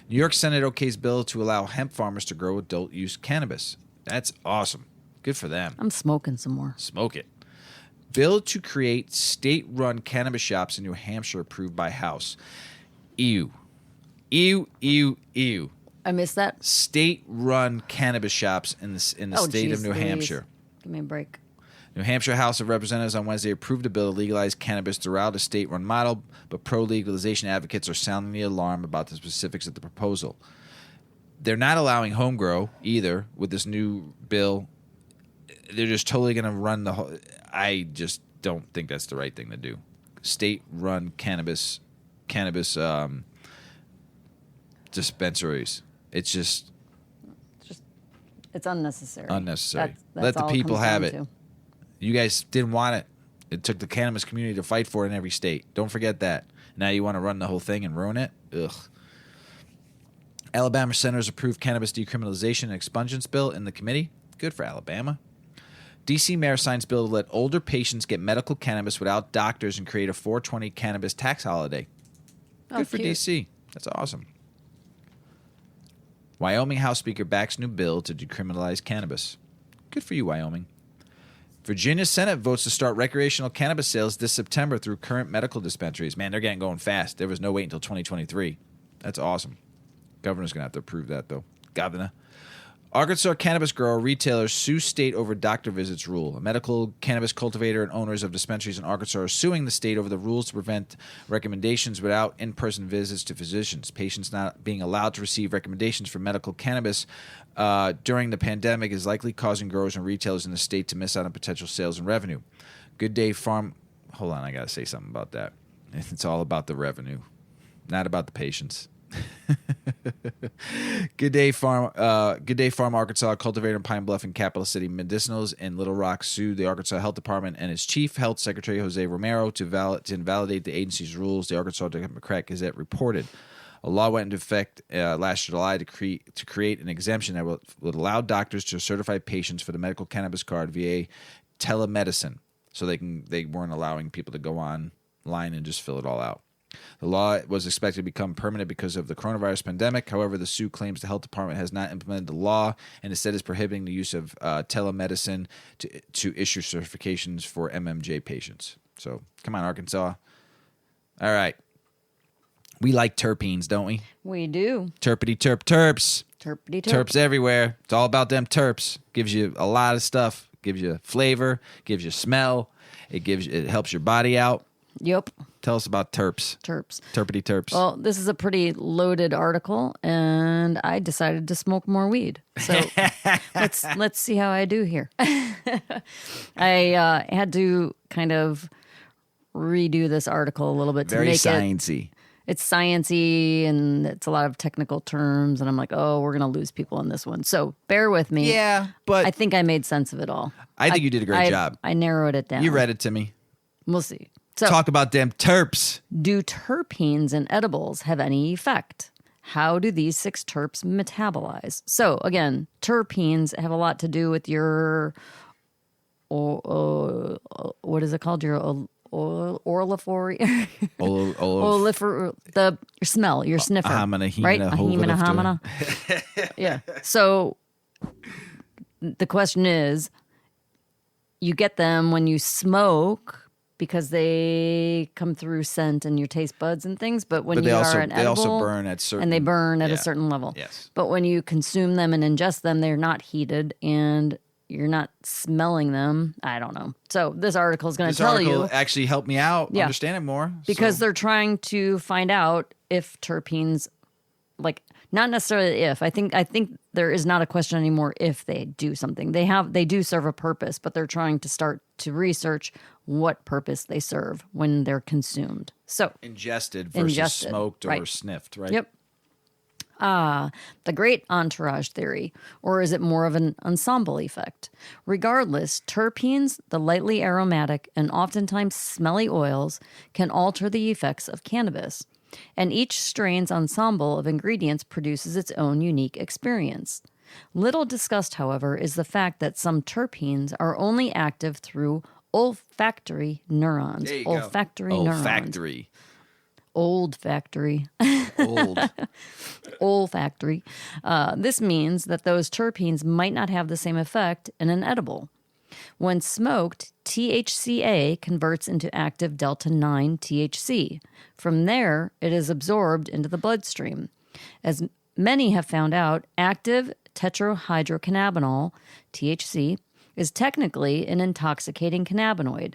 New York Senate okays bill to allow hemp farmers to grow adult-use cannabis. That's awesome. Good for them. I'm smoking some more. Smoke it. Bill to create state-run cannabis shops in New Hampshire approved by House. Ew. Ew, ew, ew. I missed that. State-run cannabis shops in the state of New Hampshire. Give me a break. New Hampshire House of Representatives on Wednesday approved a bill to legalize cannabis throughout a state-run model, but pro-legalization advocates are sounding the alarm about the specifics of the proposal. They're not allowing home grow either with this new bill. They're just totally going to run the whole... I just don't think that's the right thing to do. State-run cannabis dispensaries. It's unnecessary. Unnecessary. That's Let the all people comes have down it. to. You guys didn't want it. It took the cannabis community to fight for it in every state. Don't forget that. Now you want to run the whole thing and ruin it? Ugh. Alabama senators approved cannabis decriminalization and expungence bill in the committee. Good for Alabama. D.C. mayor signs bill to let older patients get medical cannabis without doctors and create a 420 cannabis tax holiday. Good for D.C. That's awesome. Wyoming House Speaker backs new bill to decriminalize cannabis. Good for you, Wyoming. Virginia Senate votes to start recreational cannabis sales this September through current medical dispensaries. Man, they're getting going fast. There was no wait until 2023. That's awesome. Governor's going to have to approve that, though. Governor. Arkansas cannabis grower retailers sue state over doctor visits rule. A medical cannabis cultivator and owners of dispensaries in Arkansas are suing the state over the rules to prevent recommendations without in-person visits to physicians. Patients not being allowed to receive recommendations for medical cannabis during the pandemic is likely causing growers and retailers in the state to miss out on potential sales and revenue. Good Day Farm... Hold on, I got to say something about that. It's all about the revenue, not about the patients. Good Day Farm, Arkansas, cultivator in Pine Bluff and Capital City Medicinals in Little Rock sued the Arkansas Health Department and its chief health secretary Jose Romero to invalidate the agency's rules. The Arkansas Democrat Gazette reported a law went into effect last July to create an exemption that would allow doctors to certify patients for the medical cannabis card via telemedicine. So they weren't allowing people to go online and just fill it all out. The law was expected to become permanent because of the coronavirus pandemic. However, the suit claims the health department has not implemented the law and instead is prohibiting the use of telemedicine to issue certifications for MMJ patients. So, come on, Arkansas. All right. We like terpenes, don't we? We do. Terpity terps. Terpity terp. Terps everywhere. It's all about them terps. Gives you a lot of stuff. Gives you flavor, gives you smell. It helps your body out. Yep. Tell us about terps. Terpity terps. Well, this is a pretty loaded article, and I decided to smoke more weed. So let's see how I do here. I had to kind of redo this article a little bit to Very make sciencey. It's sciencey, and it's a lot of technical terms, and I'm like, oh, we're gonna lose people in this one. So bear with me. Yeah, but I think I made sense of it all. I think you did a great job. I narrowed it down. You read it to me. We'll see. So, talk about them terps. Do terpenes in edibles have any effect? How do these 6 terps metabolize? So again, terpenes have a lot to do with your, what is it called? Your olfactory, your smell, your sniffer, right? Ahimana. Yeah. So the question is, you get them when you smoke, because they come through scent and your taste buds and things. But when you are an edible, they also burn at certain, and they burn at a certain level. Yes. But when you consume them and ingest them, they're not heated and you're not smelling them. I don't know. So this article is going to tell you. This article actually helped me out understand it more. Because they're trying to find out if terpenes, like, not necessarily if. I think there is not a question anymore if they do something. They do serve a purpose, but they're trying to start to research what purpose they serve when they're consumed. So ingested versus smoked or sniffed, right? Yep. The great entourage theory, or is it more of an ensemble effect? Regardless, terpenes, the lightly aromatic and oftentimes smelly oils, can alter the effects of cannabis. And each strain's ensemble of ingredients produces its own unique experience. Little discussed, however, is the fact that some terpenes are only active through olfactory neurons. There you olfactory go. neurons. Olfactory. Old factory. Old. Olfactory. This means that those terpenes might not have the same effect in an edible. When smoked, THCA converts into active delta-9 THC. From there, it is absorbed into the bloodstream. As many have found out, active tetrahydrocannabinol, THC, is technically an intoxicating cannabinoid.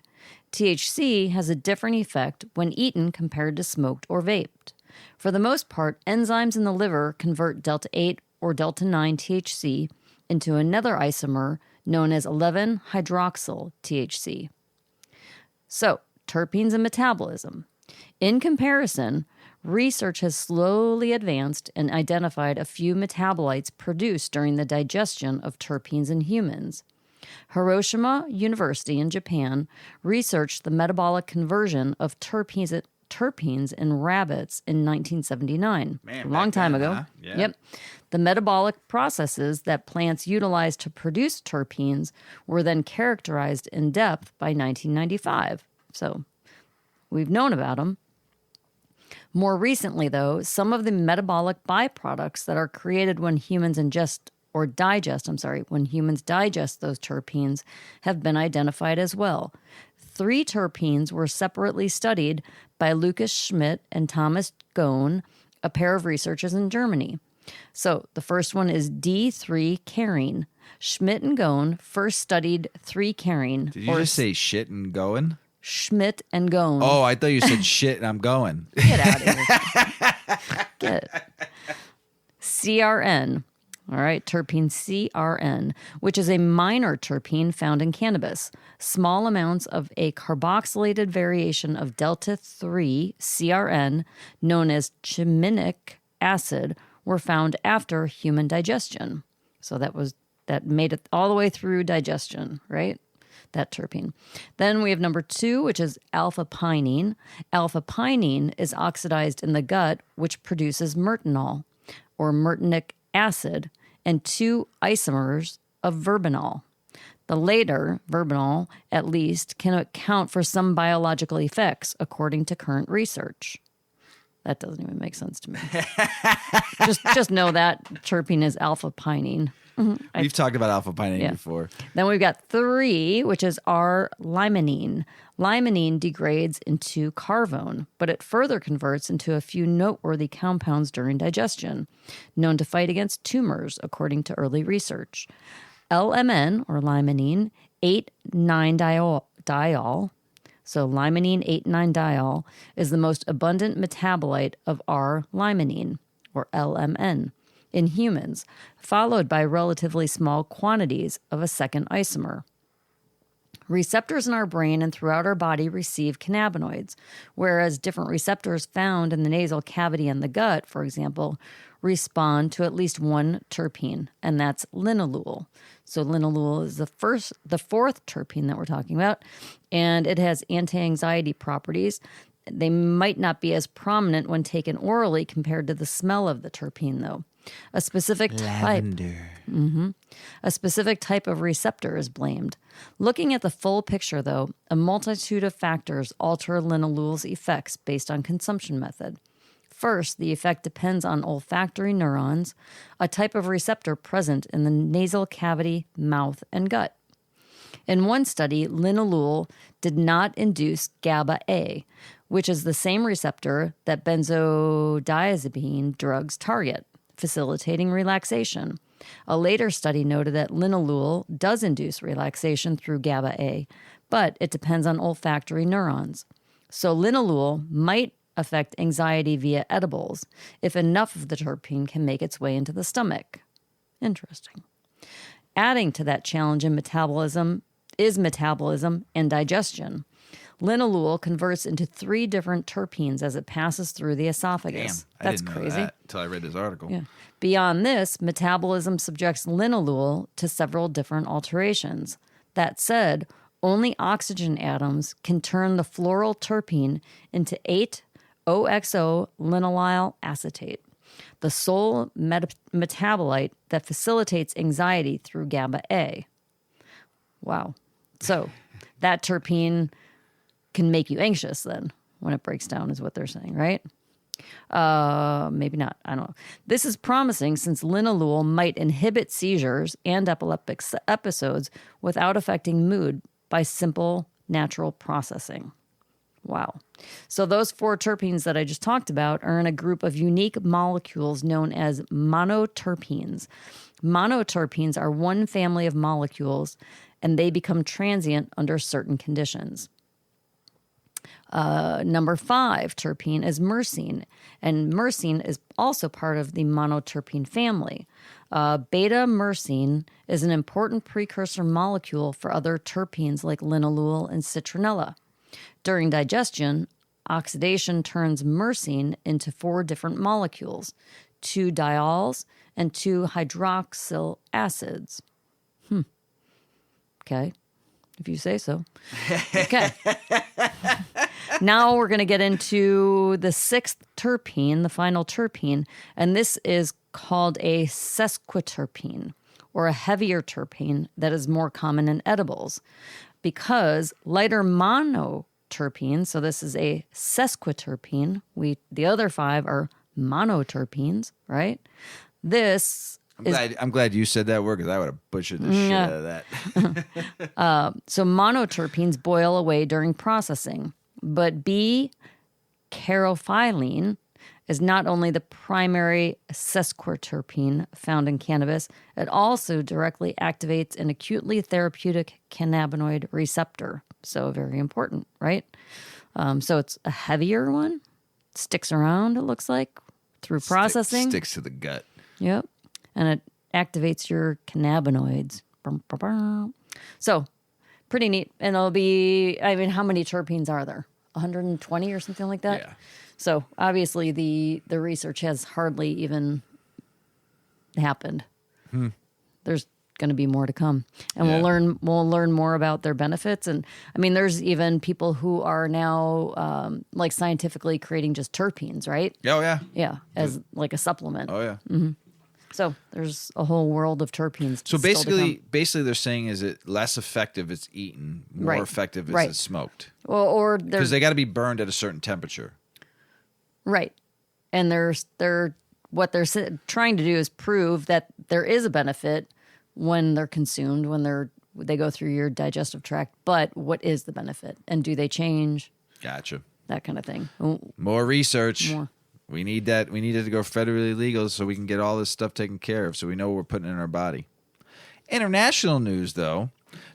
THC has a different effect when eaten compared to smoked or vaped. For the most part, enzymes in the liver convert delta-8 or delta-9 THC into another isomer known as 11-hydroxyl THC. So, terpenes and metabolism. In comparison, research has slowly advanced and identified a few metabolites produced during the digestion of terpenes in humans. Hiroshima University in Japan researched the metabolic conversion of terpenes in rabbits in 1979. Man, a long time ago. Huh? Yeah. Yep. The metabolic processes that plants utilize to produce terpenes were then characterized in depth by 1995. So we've known about them. More recently, though, some of the metabolic byproducts that are created when humans when humans digest those terpenes have been identified as well. 3 terpenes were separately studied by Lucas Schmidt and Thomas Gohn, a pair of researchers in Germany. So the first one is D3-carine. Schmidt and Gohn first studied 3-carine. Did you just say shit and going? Schmidt and Gohn. Oh, I thought you said shit and I'm going. Get out of here. Get CRN. All right, terpene CRN, which is a minor terpene found in cannabis. Small amounts of a carboxylated variation of delta-3 CRN, known as chiminic acid, were found after human digestion. So that made it all the way through digestion, right? That terpene. Then we have number 2, which is alpha-pinene. Alpha-pinene is oxidized in the gut, which produces myrtenol, or myrtenic acid, and 2 isomers of verbinol. The later, verbinol, at least, can account for some biological effects, according to current research. That doesn't even make sense to me. just know that terpene is alpha-pinene. We've talked about alpha-pinene before. Then we've got 3, which is R-limonene. Limonene degrades into carvone, but it further converts into a few noteworthy compounds during digestion, known to fight against tumors, according to early research. LMN, or limonene, 8,9-diol, so limonene 8,9-diol, is the most abundant metabolite of R-limonene, or LMN, in humans, followed by relatively small quantities of a second isomer. Receptors in our brain and throughout our body receive cannabinoids, whereas different receptors found in the nasal cavity and the gut, for example, respond to at least one terpene, and that's linalool. So linalool is the fourth terpene that we're talking about, and it has anti-anxiety properties. They might not be as prominent when taken orally compared to the smell of the terpene, though. A specific type of receptor is blamed. Looking at the full picture, though, a multitude of factors alter linalool's effects based on consumption method. First, the effect depends on olfactory neurons, a type of receptor present in the nasal cavity, mouth, and gut. In one study, linalool did not induce GABA-A, which is the same receptor that benzodiazepine drugs target, facilitating relaxation. A later study noted that linalool does induce relaxation through GABA-A, but it depends on olfactory neurons. So linalool might affect anxiety via edibles if enough of the terpene can make its way into the stomach. Interesting. Adding to that challenge in metabolism and digestion. Linalool converts into 3 different terpenes as it passes through the esophagus. Damn, That's I didn't know crazy. that until I read this article. Yeah. Beyond this, metabolism subjects linalool to several different alterations. That said, only oxygen atoms can turn the floral terpene into 8-OXO-linolyl acetate, the sole metabolite that facilitates anxiety through GABA-A. Wow. So that terpene can make you anxious then when it breaks down is what they're saying, right? Maybe not. I don't know. This is promising since linalool might inhibit seizures and epileptic episodes without affecting mood by simple natural processing. Wow. So those 4 terpenes that I just talked about are in a group of unique molecules known as monoterpenes. Monoterpenes are one family of molecules, and they become transient under certain conditions. Number 5 terpene is myrcene, and myrcene is also part of the monoterpene family. Beta-myrcene is an important precursor molecule for other terpenes like linalool and citronella. During digestion, oxidation turns myrcene into 4 different molecules, 2 diols and 2 hydroxyl acids. Okay, if you say so. Okay. Now we're going to get into the 6th terpene, the final terpene, and this is called a sesquiterpene, or a heavier terpene that is more common in edibles, because lighter monoterpenes, so this is a sesquiterpene, the other 5 are monoterpenes, right? I'm glad you said that word because I would have butchered the shit out of that. So monoterpenes boil away during processing, but B-caryophyllene is not only the primary sesquiterpene found in cannabis, it also directly activates an acutely therapeutic cannabinoid receptor. So very important, right? So it's a heavier one, sticks around, it looks like, through processing. Sticks to the gut. Yep. And it activates your cannabinoids. So, pretty neat. And it'll be, how many terpenes are there? 120 or something like that? Yeah. So, obviously, the research has hardly even happened. There's going to be more to come. And we'll learn more about their benefits. And, there's even people who are now, scientifically creating just terpenes, right? Oh, yeah. Yeah, as like a supplement. Oh, yeah. So there's a whole world of terpenes. So basically they're saying is it less effective it's eaten, more effective is it's smoked. Well, or because they got to be burned at a certain temperature. Right, and what they're trying to do is prove that there is a benefit when they're consumed, when they go through your digestive tract. But what is the benefit, and do they change? Gotcha. That kind of thing. More research. More. We need that. We need it to go federally legal so we can get all this stuff taken care of so we know what we're putting in our body. International news, though.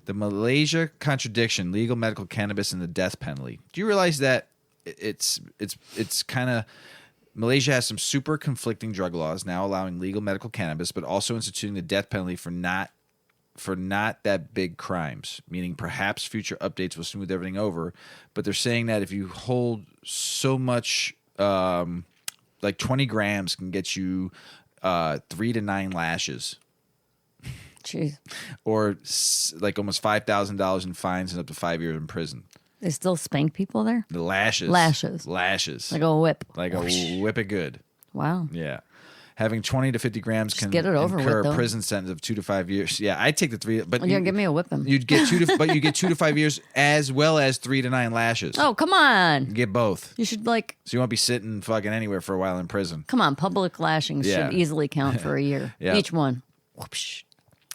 The Malaysia contradiction: legal medical cannabis and the death penalty. Do you realize that it's kind of Malaysia has some super conflicting drug laws now allowing legal medical cannabis, but also instituting the death penalty for not that big crimes, meaning perhaps future updates will smooth everything over. But they're saying that if you hold so much, like 20 grams can get you 3 to 9 lashes. Jeez. Or like almost $5,000 in fines and up to 5 years in prison. They still spank people there? The lashes. Lashes. Like a whip. Like a whip it good. Wow. Yeah. Having 20 to 50 grams can get it over incur with, a though. prison sentence of 2 to 5 years. Yeah, I'd take the 3. But You're going to give me a whipping. You'd get 2 to 5 years as well as 3 to 9 lashes. Oh, come on. You get both. You should So you won't be sitting fucking anywhere for a while in prison. come on, public lashings Yeah. should easily count for a year. Yeah. Each one. Whoopsh.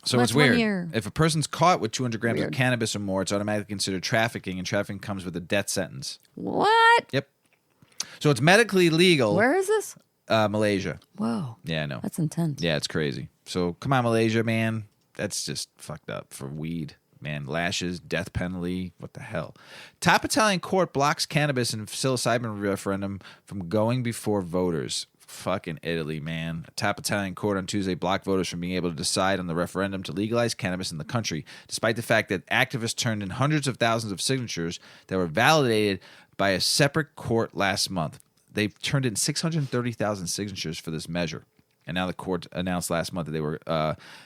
So What's it's 1 weird. year? If a person's caught with 200 grams of Weird. cannabis or more, it's automatically considered trafficking, and trafficking comes with a death sentence. What? Yep. So it's medically legal. Where is this? Malaysia. Whoa. Yeah, I know. That's intense. Yeah, it's crazy. So come on, Malaysia, man. That's just fucked up for weed. Man, lashes, death penalty. What the hell? Top Italian court blocks cannabis and psilocybin referendum from going before voters. Fucking Italy, man. A top Italian court on Tuesday blocked voters from being able to decide on the referendum to legalize cannabis in the country, despite the fact that activists turned in hundreds of thousands of signatures that were validated by a separate court last month. They turned in 630,000 signatures for this measure, and now the court announced last month that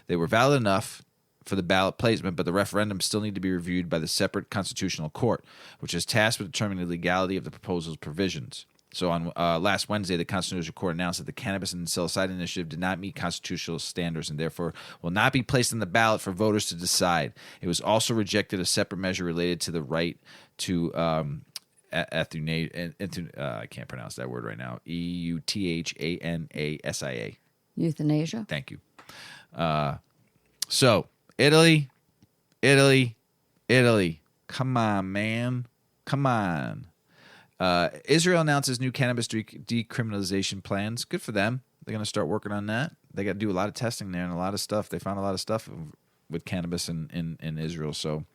they were valid enough for the ballot placement, but the referendum still need to be reviewed by the separate constitutional court, which is tasked with determining the legality of the proposal's provisions. So on last Wednesday, the Constitutional Court announced that the Cannabis and Psilocybin Initiative did not meet constitutional standards and therefore will not be placed on the ballot for voters to decide. It was also rejected a separate measure related to the right to I can't pronounce that word right now. EUTHANASIA. Euthanasia? Thank you. So Italy. Come on, man. Come on. Israel announces new cannabis decriminalization plans. Good for them. They're going to start working on that. They got to do a lot of testing there and a lot of stuff. They found a lot of stuff with cannabis in Israel. So,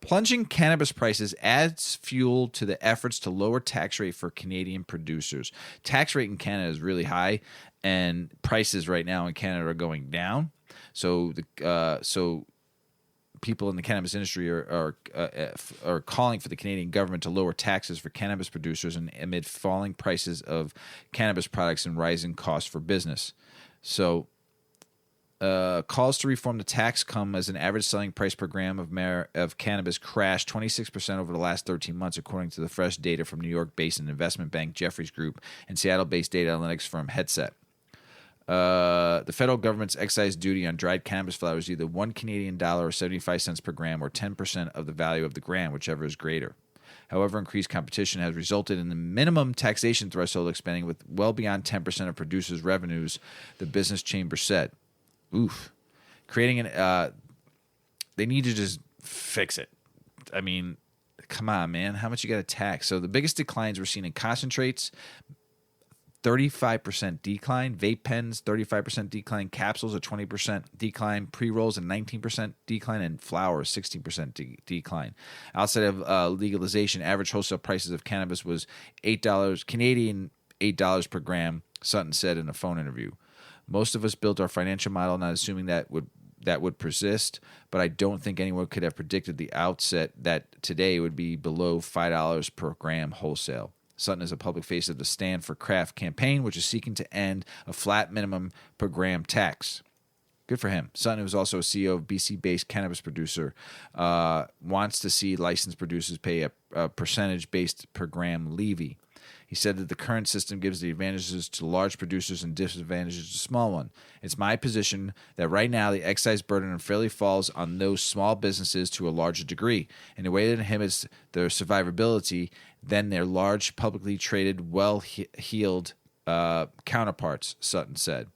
plunging cannabis prices adds fuel to the efforts to lower tax rate for Canadian producers. Tax rate in Canada is really high, and prices right now in Canada are going down. So people in the cannabis industry are calling for the Canadian government to lower taxes for cannabis producers and amid falling prices of cannabis products and rising costs for business. So calls to reform the tax come as an average selling price per gram of cannabis crashed 26% over the last 13 months, according to the fresh data from New York-based investment bank Jefferies Group and Seattle-based data analytics firm Headset. The federal government's excise duty on dried cannabis flower is either $1 Canadian or 75 cents per gram or 10% of the value of the gram, whichever is greater. However, increased competition has resulted in the minimum taxation threshold expanding with well beyond 10% of producers' revenues, the business chamber said. Oof. Creating they need to just fix it. I mean, come on, man. How much you got to tax? So the biggest declines we're seeing in concentrates, 35% decline, vape pens, 35% decline, capsules, a 20% decline, pre-rolls, a 19% decline, and flower, 16% decline. Outside of legalization, average wholesale prices of cannabis was $8 Canadian, $8 per gram, Sutton said in a phone interview. Most of us built our financial model not assuming that would persist, but I don't think anyone could have predicted the outset that today would be below $5 per gram wholesale. Sutton is a public face of the Stand for Craft campaign, which is seeking to end a flat minimum per gram tax. Good for him. Sutton, who is also a CEO of BC-based cannabis producer, wants to see licensed producers pay a percentage-based per gram levy. He said that the current system gives the advantages to large producers and disadvantages to small ones. It's my position that right now the excise burden unfairly falls on those small businesses to a larger degree in a way that inhibits their survivability than their large, publicly traded, well-heeled counterparts, Sutton said.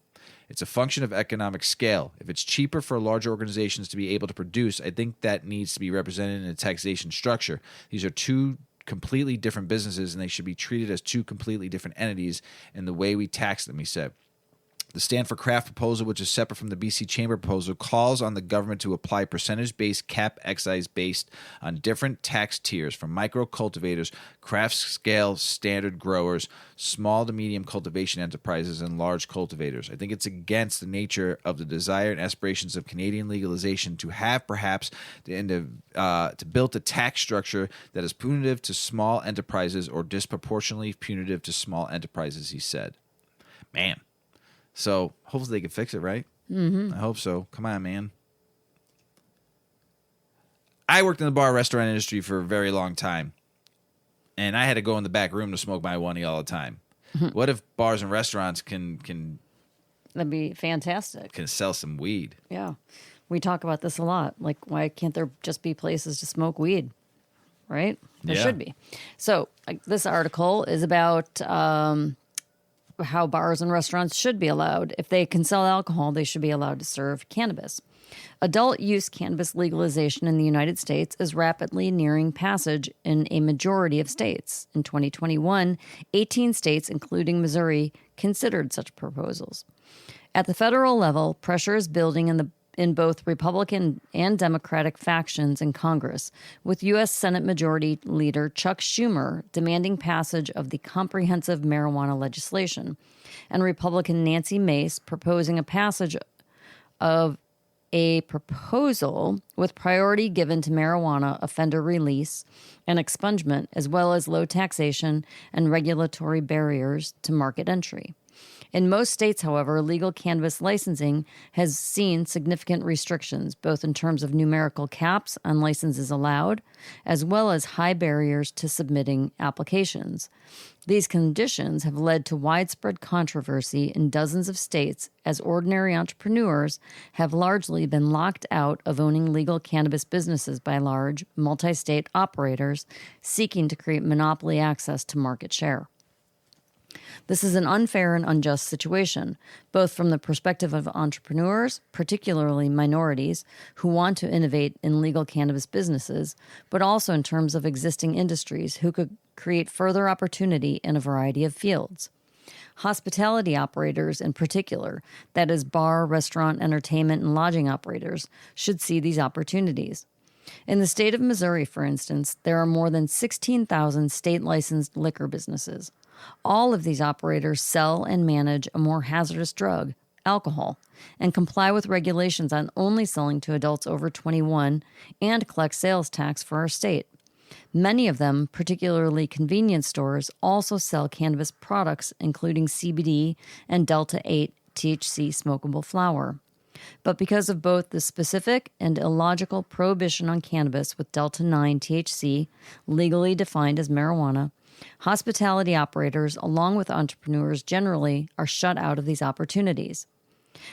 It's a function of economic scale. If it's cheaper for larger organizations to be able to produce, I think that needs to be represented in a taxation structure. These are two completely different businesses, and they should be treated as two completely different entities in the way we tax them, he said. The Stand for Craft proposal, which is separate from the BC Chamber proposal, calls on the government to apply percentage-based cap excise based on different tax tiers from micro cultivators, craft-scale standard growers, small to medium cultivation enterprises, and large cultivators. I think it's against the nature of the desire and aspirations of Canadian legalization to have perhaps to build a tax structure that is punitive to small enterprises or disproportionately punitive to small enterprises, he said. Man. So hopefully they can fix it, right? Mm-hmm. I hope so. Come on, man. I worked in the bar restaurant industry for a very long time, and I had to go in the back room to smoke my oney all the time. What if bars and restaurants can That'd be fantastic. Can sell some weed? Yeah. We talk about this a lot. Like, why can't there just be places to smoke weed? Right? There should be. So this article is about how bars and restaurants should be allowed. If they can sell alcohol, they should be allowed to serve cannabis. Adult use cannabis legalization in the United States is rapidly nearing passage in a majority of states. In 2021, 18 states, including Missouri, considered such proposals. At the federal level, pressure is building in both Republican and Democratic factions in Congress, with U.S. Senate Majority Leader Chuck Schumer demanding passage of the comprehensive marijuana legislation, and Republican Nancy Mace proposing a passage of a proposal with priority given to marijuana offender release and expungement, as well as low taxation and regulatory barriers to market entry. In most states, however, legal cannabis licensing has seen significant restrictions, both in terms of numerical caps on licenses allowed, as well as high barriers to submitting applications. These conditions have led to widespread controversy in dozens of states, as ordinary entrepreneurs have largely been locked out of owning legal cannabis businesses by large, multi-state operators seeking to create monopoly access to market share. This is an unfair and unjust situation, both from the perspective of entrepreneurs, particularly minorities, who want to innovate in legal cannabis businesses, but also in terms of existing industries who could create further opportunity in a variety of fields. Hospitality operators in particular, that is bar, restaurant, entertainment, and lodging operators, should see these opportunities. In the state of Missouri, for instance, there are more than 16,000 state-licensed liquor businesses. All of these operators sell and manage a more hazardous drug, alcohol, and comply with regulations on only selling to adults over 21 and collect sales tax for our state. Many of them, particularly convenience stores, also sell cannabis products, including CBD and Delta-8 THC smokable flower. But because of both the specific and illogical prohibition on cannabis with Delta-9 THC, legally defined as marijuana, hospitality operators, along with entrepreneurs generally, are shut out of these opportunities.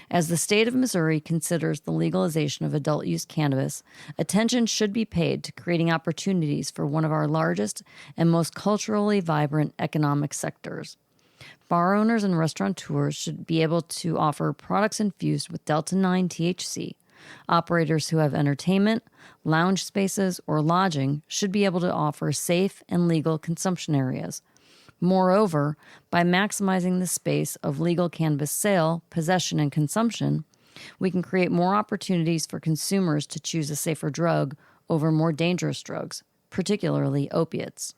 As the state of Missouri considers the legalization of adult use cannabis, attention should be paid to creating opportunities for one of our largest and most culturally vibrant economic sectors. Bar owners and restaurateurs should be able to offer products infused with Delta-9 THC. Operators who have entertainment, lounge spaces, or lodging should be able to offer safe and legal consumption areas. Moreover, by maximizing the space of legal cannabis sale, possession, and consumption, we can create more opportunities for consumers to choose a safer drug over more dangerous drugs, particularly opiates.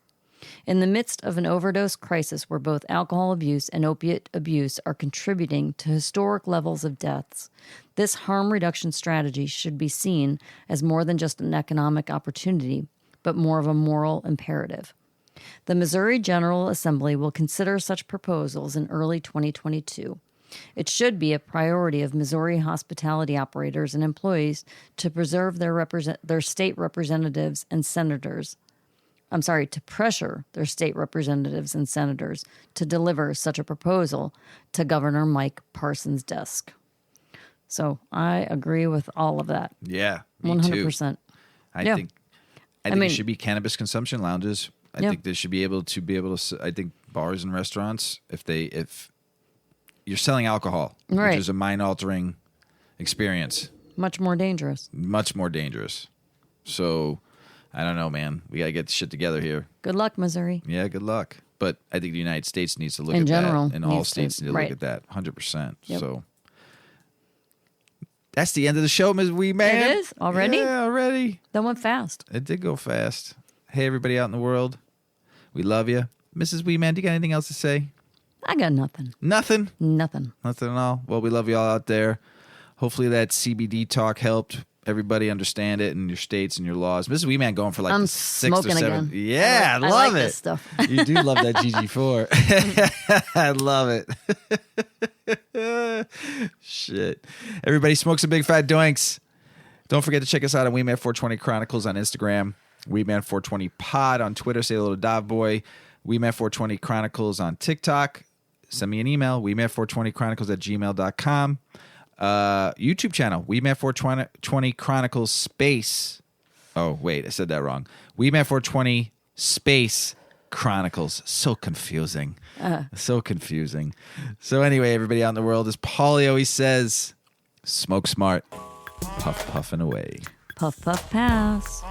In the midst of an overdose crisis where both alcohol abuse and opiate abuse are contributing to historic levels of deaths, this harm reduction strategy should be seen as more than just an economic opportunity, but more of a moral imperative. The Missouri General Assembly will consider such proposals in early 2022. It should be a priority of Missouri hospitality operators and employees to preserve their state representatives and senators. To pressure their state representatives and senators to deliver such a proposal to Governor Mike Parson's desk. So I agree with all of that. Yeah, me 100%. Too. I think it should be cannabis consumption lounges. I think they should be able to. I think bars and restaurants, if you're selling alcohol, right, which is a mind-altering experience, much more dangerous. Much more dangerous. So I don't know, man. We gotta get the shit together here. Good luck, Missouri. Yeah, good luck. But I think the United States needs to look In at general, that, and all needs to, states need to right. look at that 100%. Yep. So that's the end of the show, Ms. Weedman. It is? Already? Yeah, already. That went fast. It did go fast. Hey, everybody out in the world. We love you. Mrs. Weedman, do you got anything else to say? I got nothing. Nothing? Nothing. Nothing at all? Well, we love you all out there. Hopefully that CBD talk helped everybody understand it in your states and your laws. Mrs. Weedman going for like I'm the 6th or smoking 7th. again. Yeah, I I love like it. this stuff. You do love that GG4. I love it. Shit. Everybody smoke some big fat doinks. Don't forget to check us out on Weedman420 Chronicles on Instagram. Weedman420 Pod on Twitter. Say hello to Dovboy. Weedman420 Chronicles on TikTok. Send me an email. Weedman420chronicles@gmail.com. YouTube channel. Weedman420 Chronicles space. Oh, wait. I said that wrong. Weedman420 space Chronicles. So confusing. So confusing. So anyway, everybody out in the world, as Paulie always says, smoke smart. Puff, puffing away. Puff, puff, pass.